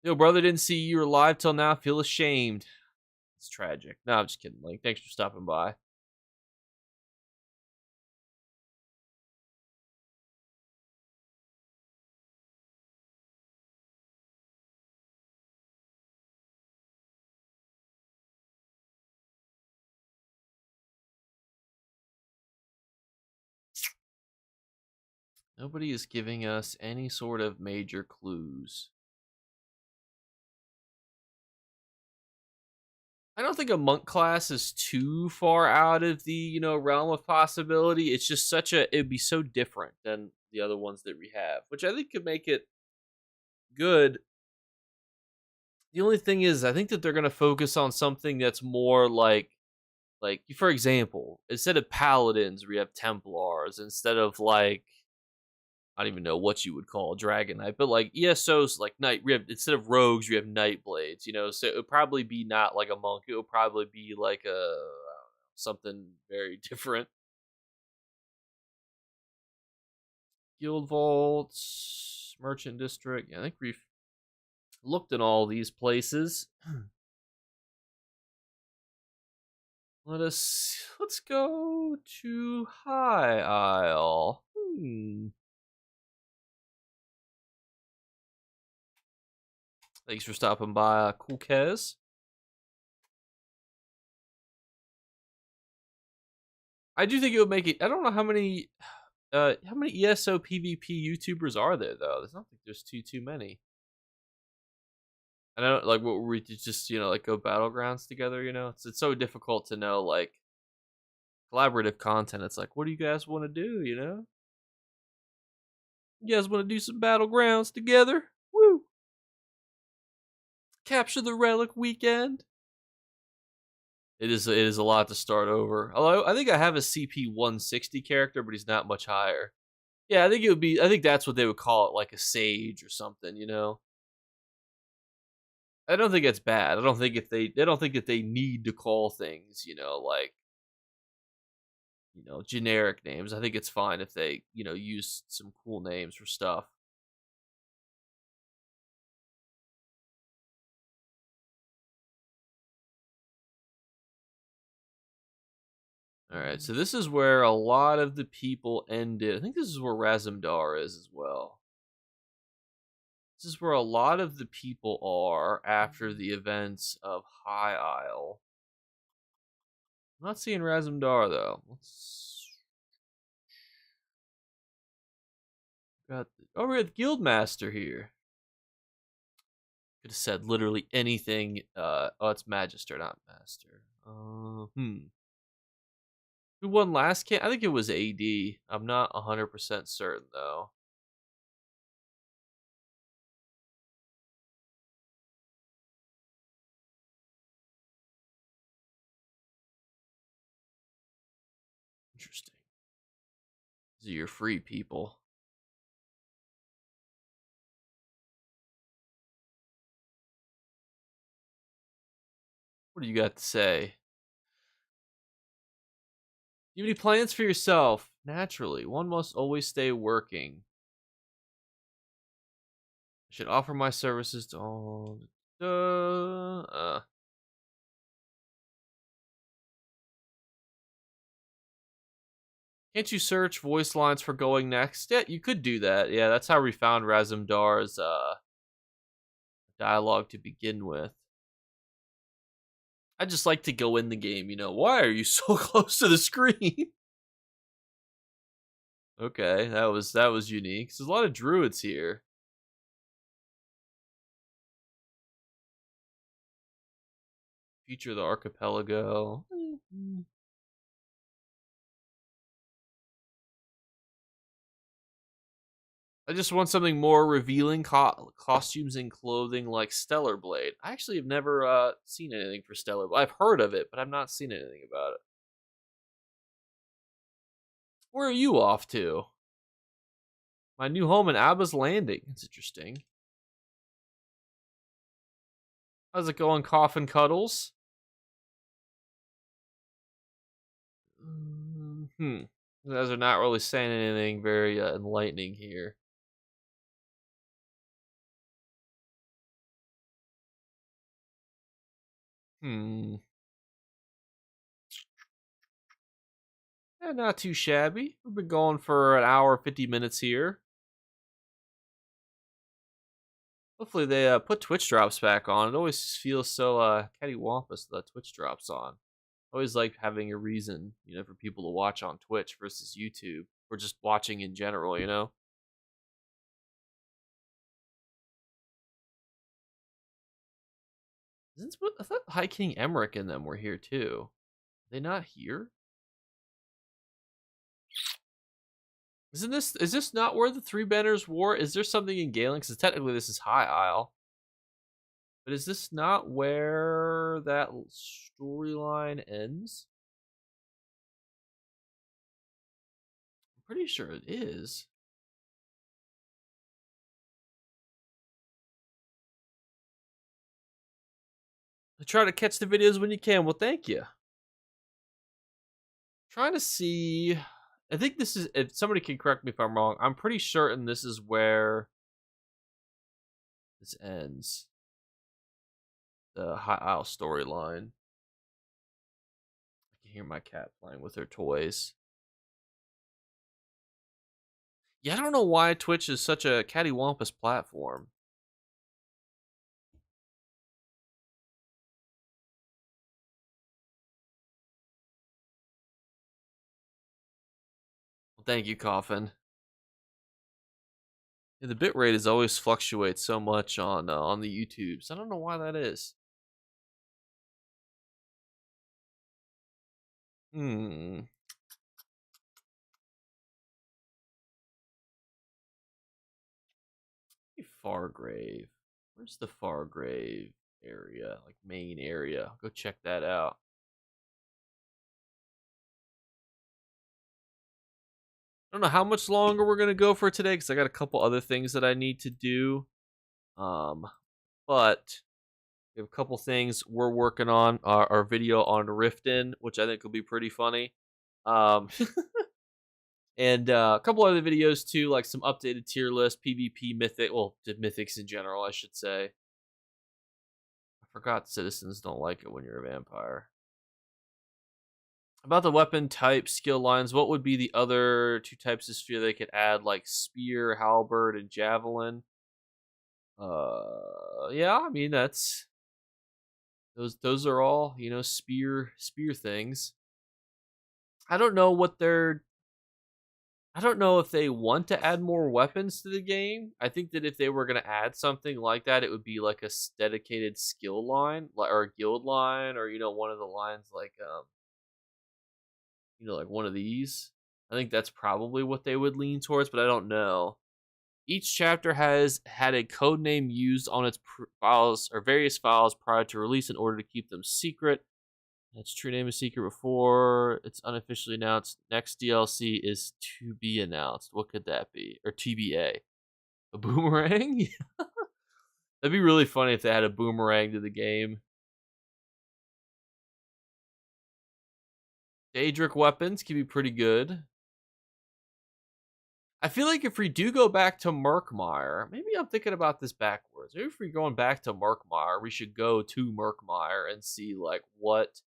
Yo, brother, didn't see you were alive till now. Feel ashamed. It's tragic. No, I'm just kidding. Like, thanks for stopping by. Nobody is giving us any sort of major clues. I don't think a monk class is too far out of the, realm of possibility. It's just it'd be so different than the other ones that we have, which I think could make it good. The only thing is I think that they're going to focus on something that's more like for example, instead of paladins, we have templars. Instead of like I don't even know what you would call a dragon knight, but like ESOs, like knight. We have instead of rogues, we have night blades. So it would probably be not like a monk. It would probably be like a something very different. Guild vaults, merchant district. Yeah, I think we've looked in all these places. Let's go to High Isle. Thanks for stopping by, Cool Kez. I do think it would make it. I don't know how many ESO PvP YouTubers are there though. I don't think there's too many. And I don't like what we just like go battlegrounds together. It's so difficult to know like collaborative content. It's like, what do you guys want to do? You guys want to do some battlegrounds together? Woo! Capture the relic weekend. It is a lot to start over. Although I think I have a CP 160 character, but he's not much higher. Yeah, I think it would be. I think that's what they would call it, like a sage or something. I don't think it's bad. I don't think if they don't think that they need to call things, like generic names. I think it's fine if they use some cool names for stuff. All right, so this is where a lot of the people ended. I think this is where Razumdar is as well. This is where a lot of the people are after the events of High Isle. I'm not seeing Razumdar though. We got the Guildmaster here. Could have said literally anything. Oh, it's Magister, not Master. Who won last camp? I think it was AD. I'm not 100% certain though. Interesting. These are your free people. What do you got to say? You have any plans for yourself? Naturally, one must always stay working. I should offer my services to all. Can't you search voice lines for going next? Yeah, you could do that. Yeah, that's how we found Razumdar's dialogue to begin with. I just like to go in the game, Why are you so close to the screen? Okay, that was unique. There's a lot of druids here. Feature the archipelago. I just want something more revealing costumes and clothing like Stellar Blade. I actually have never seen anything for Stellar Blade. I've heard of it, but I've not seen anything about it. Where are you off to? My new home in Abba's Landing. It's interesting. How's it going, Coffin Cuddles? You guys are not really saying anything very enlightening here. Not too shabby. We've been going for an hour, 50 minutes here. Hopefully they put Twitch drops back on. It always feels so cattywampus that Twitch drops on. I always like having a reason, for people to watch on Twitch versus YouTube or just watching in general. I thought High King Emmerich and them were here too. Are they not here? Is this not where the Three Banners War? Is there something in Galen? Because technically this is High Isle. But is this not where that storyline ends? I'm pretty sure it is. Try to catch the videos when you can. Well, thank you. Trying to see. I think this is. If somebody can correct me if I'm wrong, I'm pretty certain this is where this ends. The High Isle storyline. I can hear my cat playing with her toys. Yeah, I don't know why Twitch is such a cattywampus platform. Well, thank you, Coffin. Yeah, the bitrate is always fluctuates so much on the YouTubes. I don't know why that is. Hmm. Fargrave. Where's the Fargrave area? Like main area. Go check that out. I don't know how much longer we're gonna go for today because I got a couple other things that I need to do. Um, but we have a couple things we're working on. Our video on Riften, which I think will be pretty funny. Um, and a couple other videos too, like some updated tier list, PvP mythic, well, mythics in general, I should say. I forgot citizens don't like it when you're a vampire. About the weapon type skill lines, what would be the other two types of spear they could add, like spear, halberd, and javelin? Yeah, I mean that's those are all spear things. I don't know what they're. I don't know if they want to add more weapons to the game. I think that if they were going to add something like that, it would be like a dedicated skill line, or a guild line, or one of the lines like like one of these. I think that's probably what they would lean towards, but I don't know. Each chapter has had a code name used on its files or various files prior to release in order to keep them secret. Its true name is secret before it's unofficially announced. Next DLC is to be announced. What could that be? Or TBA? A boomerang? That'd be really funny if they had a boomerang to the game. Daedric weapons can be pretty good. I feel like if we do go back to Murkmire, maybe I'm thinking about this backwards. Maybe if we're going back to Murkmire, we should go to Murkmire and see like what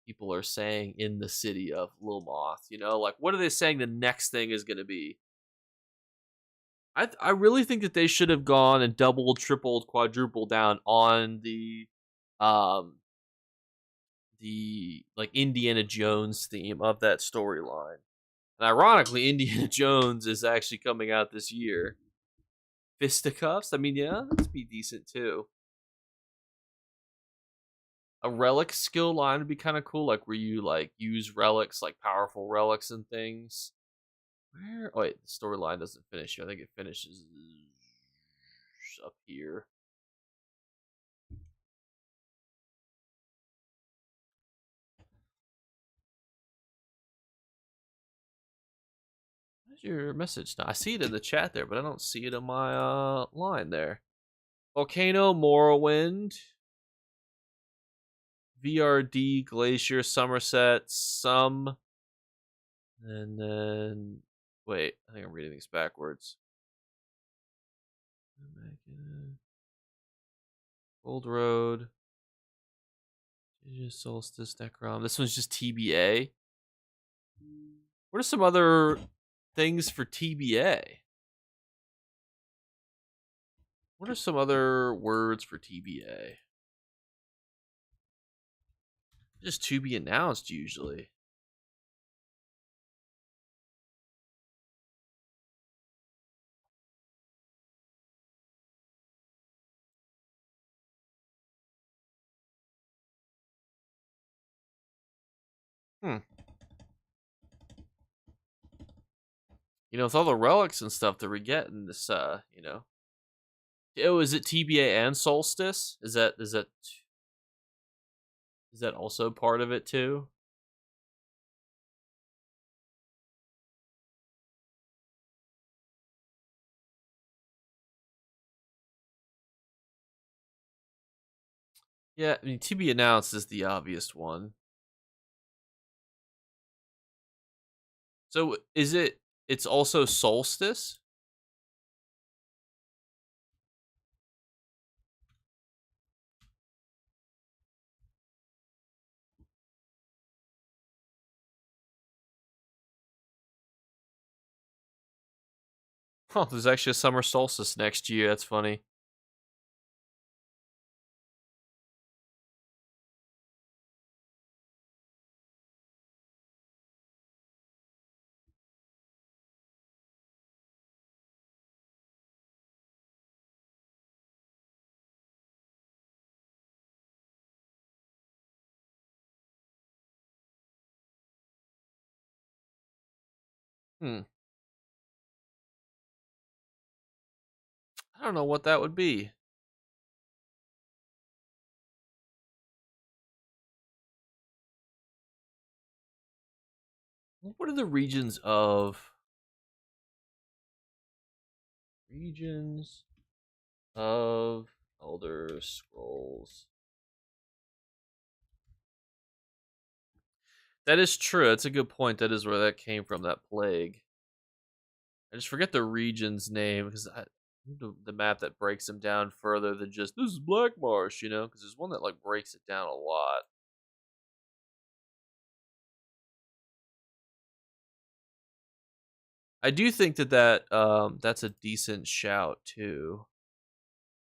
people are saying in the city of Lilmoth. Like what are they saying the next thing is going to be? I really think that they should have gone and doubled, tripled, quadrupled down on um the like Indiana Jones theme of that storyline. And ironically, Indiana Jones is actually coming out this year. Fisticuffs? I mean, yeah, that'd be decent too. A relic skill line would be kind of cool, like where you like use relics, like powerful relics and things. Where? Oh wait, the storyline doesn't finish here. I think it finishes up here. Where's your message now? I see it in the chat there, but I don't see it in my line there. Volcano, Morrowind, VRD, Glacier, Somerset, some, and then wait, I think I'm reading these backwards. Gold Road, Solstice, Necrom. This one's just TBA. What are some other things for TBA? What are some other words for TBA? Just to be announced usually. Hmm. With all the relics and stuff that we get in this, oh, is it TBA and Solstice? Is that also part of it too? Yeah, I mean, to be announced is the obvious one. So is it? It's also Solstice. Oh, there's actually a summer solstice next year. That's funny. Hmm. I don't know what that would be. What are the regions of Elder Scrolls? That is true. That's a good point. That is where that came from. That plague. I just forget the region's name because the map that breaks them down further than just this is Black Marsh, because there's one that like breaks it down a lot. I do think that's a decent shout too.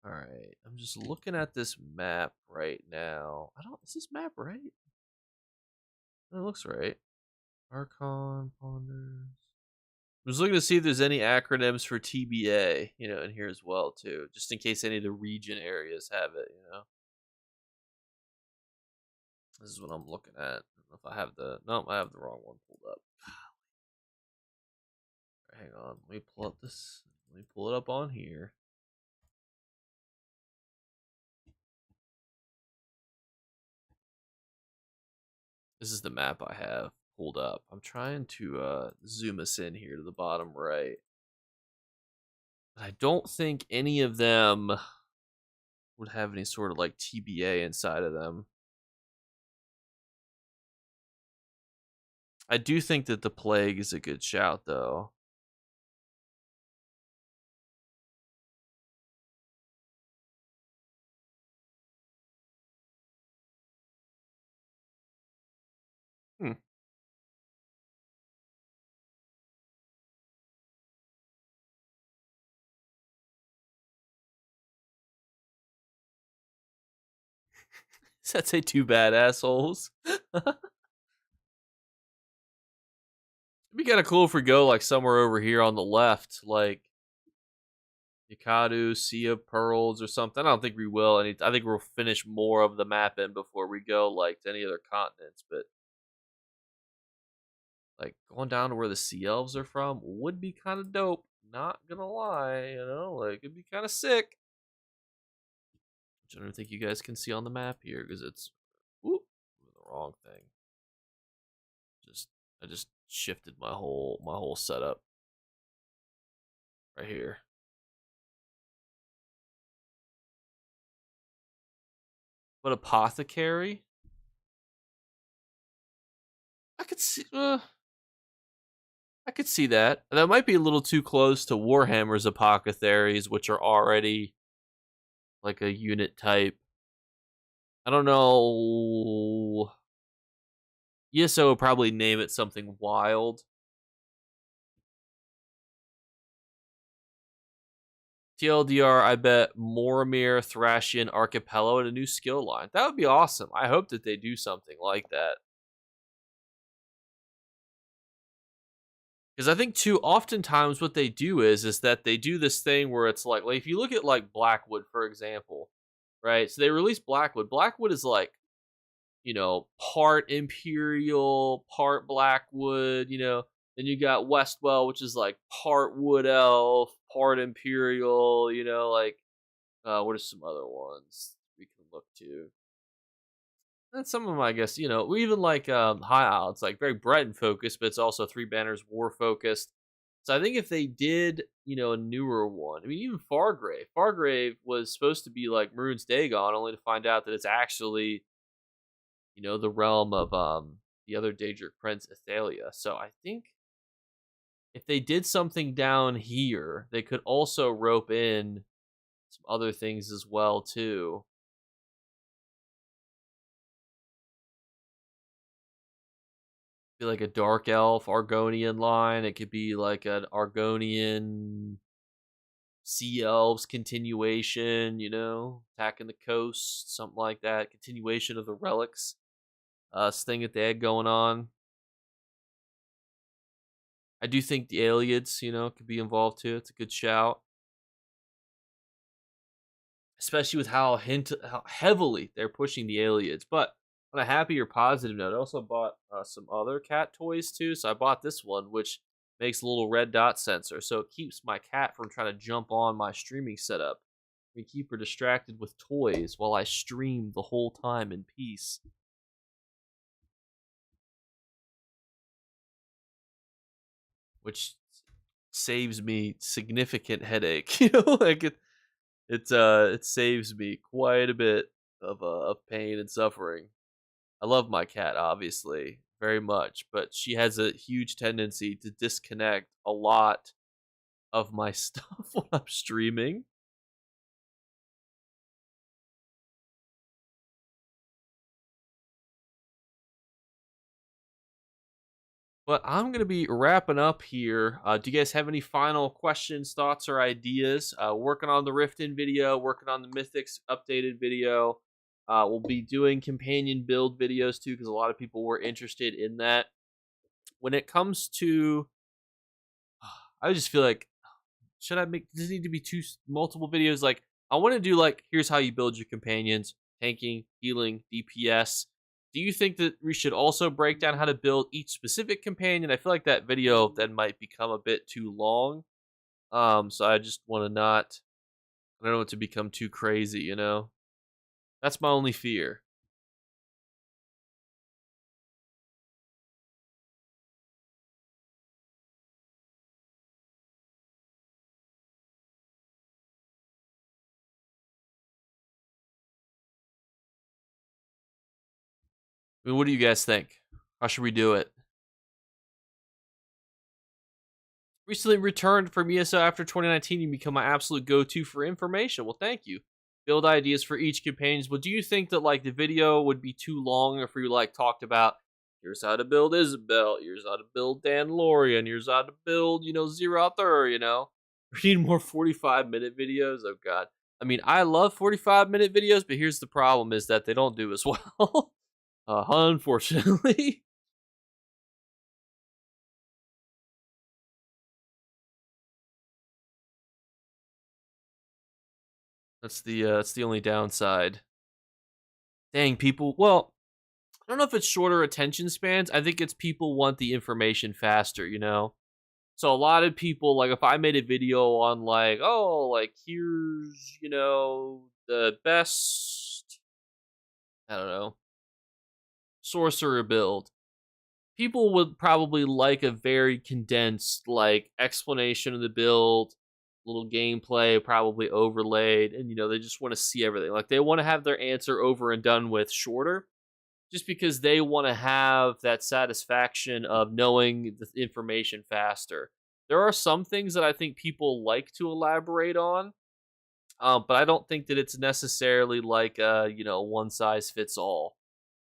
All right, I'm just looking at this map right now. I don't. Is this map right? It looks right. Archon Ponders. I was looking to see if there's any acronyms for TBA, in here as well too, just in case any of the region areas have it. This is what I'm looking at. I don't know if I have no, I have the wrong one pulled up. Hang on, let me pull up this. Let me pull it up on here. This is the map I have pulled up. I'm trying to zoom us in here to the bottom right. I don't think any of them would have any sort of like TBA inside of them. I do think that the plague is a good shout, though. Hmm. Does that say two bad assholes? It'd be kind of cool if we go like somewhere over here on the left, like Yakadu, Sea of Pearls, or something. I don't think we will. I think we'll finish more of the map in before we go like to any other continents. But like going down to where the Sea Elves are from would be kind of dope. Not gonna lie, like it'd be kind of sick. Which I don't think you guys can see on the map here because it's the wrong thing. I just shifted my whole setup right here. But apothecary, I could see. I could see that. That might be a little too close to Warhammer's apothecaries, which are already like a unit type. I don't know. ESO would probably name it something wild. TLDR, I bet Moromir, Thracian, Archipelago, and a new skill line. That would be awesome. I hope that they do something like that. Because I think too, oftentimes what they do is that they do this thing where it's like if you look at like Blackwood, for example, right? So they release Blackwood. Blackwood is like part Imperial, part Blackwood, Then you got Westwell, which is like part Wood Elf, part Imperial, like what are some other ones we can look to? And some of them, I guess, we even like High Isle. It's like very Breton focused, but it's also Three Banners War focused. So I think if they did, a newer one, I mean, even Fargrave. Fargrave was supposed to be like Maroon's Dagon, only to find out that it's actually, the realm of the other Daedric Prince Athalia. So I think if they did something down here, they could also rope in some other things as well too. Be like a dark elf Argonian line. It could be like an Argonian sea elves continuation, attacking the coast, something like that. Continuation of the relics thing that they had going on. I do think the Aliads, could be involved too. It's a good shout, especially with how heavily they're pushing the Aliads. But on a happier, positive note, I also bought some other cat toys too. So I bought this one, which makes a little red dot sensor, so it keeps my cat from trying to jump on my streaming setup. We keep her distracted with toys while I stream the whole time in peace. Which saves me significant headache. Like it saves me quite a bit of pain and suffering. I love my cat, obviously, very much, but she has a huge tendency to disconnect a lot of my stuff when I'm streaming. But I'm going to be wrapping up here. Do you guys have any final questions, thoughts, or ideas? Working on the Riften video, working on the Mythics updated video. We'll be doing companion build videos too, because a lot of people were interested in that. When it comes to, I just feel like, does it need to be multiple videos? Like, I want to do like, here's how you build your companions: tanking, healing, DPS. Do you think that we should also break down how to build each specific companion? I feel like that video then might become a bit too long. So I just want to not, I don't want it to become too crazy, That's my only fear. I mean, what do you guys think? How should we do it? Recently returned from ESO after 2019, you become my absolute go-to for information. Well, thank you. Build ideas for each companions. But do you think that like the video would be too long if we like talked about here's how to build Isabel, here's how to build Dan Lorian, here's how to build, Zerathur, We need more 45-minute videos. Oh god. I mean, I love 45-minute videos, but here's the problem is that they don't do as well. Unfortunately. That's the only downside. Dang, people. Well, I don't know if it's shorter attention spans. I think it's people want the information faster. So a lot of people, like if I made a video on like, oh, like here's, the best, I don't know, sorcerer build. People would probably like a very condensed like explanation of the build, little gameplay probably overlaid, and they just want to see everything. Like they want to have their answer over and done with shorter, just because they want to have that satisfaction of knowing the information faster. There are some things that I think people like to elaborate on, but I don't think that it's necessarily like one size fits all.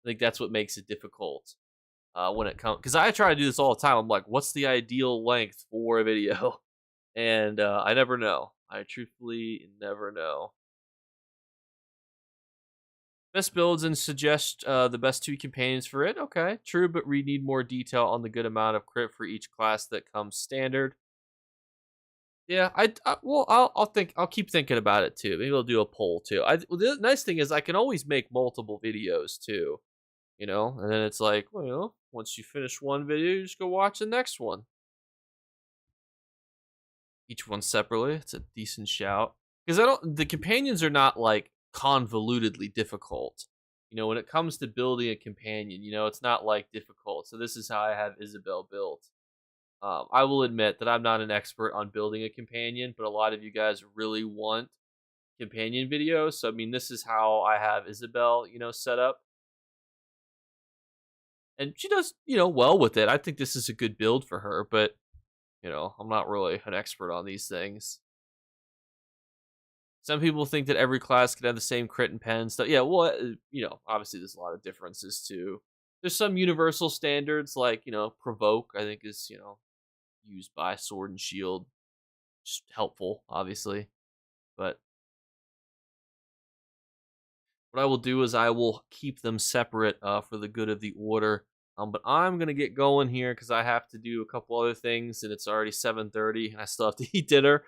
I think that's what makes it difficult when it comes, because I try to do this all the time. I'm like, what's the ideal length for a video? And I never know. I truthfully never know. Best builds and suggest the best two companions for it. Okay, true, but we need more detail on the good amount of crit for each class that comes standard. Yeah, I'll keep thinking about it too. Maybe I'll do a poll too. Well, the nice thing is I can always make multiple videos too. And then it's like, well, once you finish one video, you just go watch the next one. Each one separately. It's a decent shout. Because the companions are not like convolutedly difficult. When it comes to building a companion, it's not like difficult. So this is how I have Isabel built. I will admit that I'm not an expert on building a companion, but a lot of you guys really want companion videos. So I mean, this is how I have Isabel, set up. And she does, well with it. I think this is a good build for her, but I'm not really an expert on these things. Some people think that every class could have the same crit and pen stuff. Yeah, well, obviously there's a lot of differences too. There's some universal standards like, provoke, I think is, used by sword and shield. Just helpful, obviously. But what I will do is I will keep them separate for the good of the order. But I'm gonna get going here because I have to do a couple other things, and it's already 7:30, and I still have to eat dinner.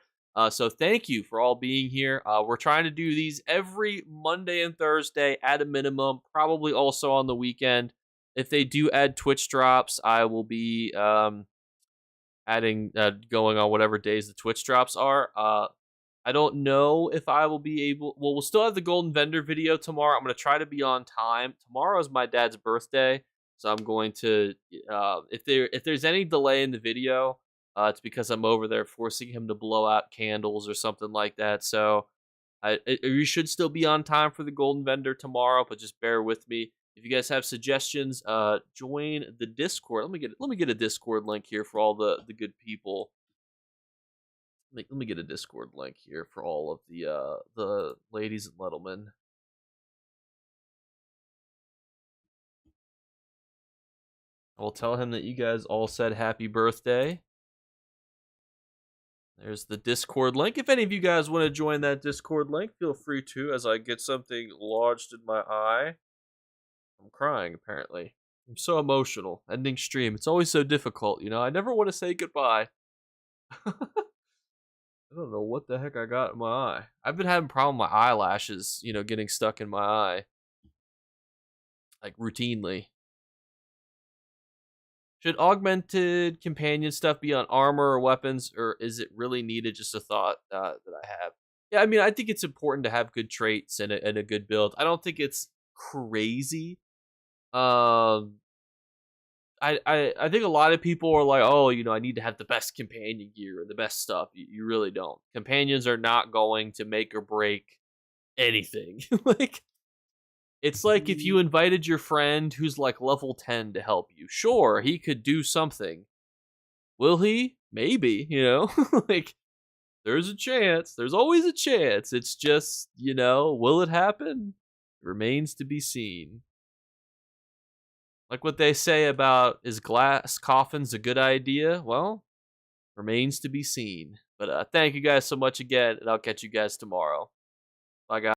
So thank you for all being here. We're trying to do these every Monday and Thursday at a minimum, probably also on the weekend. If they do add Twitch drops, I will be adding going on whatever days the Twitch drops are. I don't know if I will be able. Well, we'll still have the Golden Vendor video tomorrow. I'm going to try to be on time. Tomorrow is my dad's birthday, so I'm going to. If there's any delay in the video, it's because I'm over there forcing him to blow out candles or something like that. So, you should still be on time for the Golden Vendor tomorrow, but just bear with me. If you guys have suggestions, join the Discord. Let me get a Discord link here for all the good people. Let me get a Discord link here for all of the ladies and gentlemen. I will tell him that you guys all said happy birthday. There's the Discord link. If any of you guys want to join that Discord link, feel free to, as I get something lodged in my eye. I'm crying, apparently. I'm so emotional. Ending stream. It's always so difficult, I never want to say goodbye. I don't know what the heck I got in my eye. I've been having problem with my eyelashes, getting stuck in my eye. Like, routinely. Should augmented companion stuff be on armor or weapons, or is it really needed? Just a thought that I have. Yeah, I mean, I think it's important to have good traits and a good build. I don't think it's crazy. I think a lot of people are like, oh, I need to have the best companion gear and the best stuff. You really don't. Companions are not going to make or break anything. It's like if you invited your friend who's like level 10 to help you. Sure, he could do something. Will he? Maybe, there's a chance. There's always a chance. It's just, will it happen? Remains to be seen. Like what they say about, is glass coffins a good idea? Well, remains to be seen. But thank you guys so much again, and I'll catch you guys tomorrow. Bye, guys.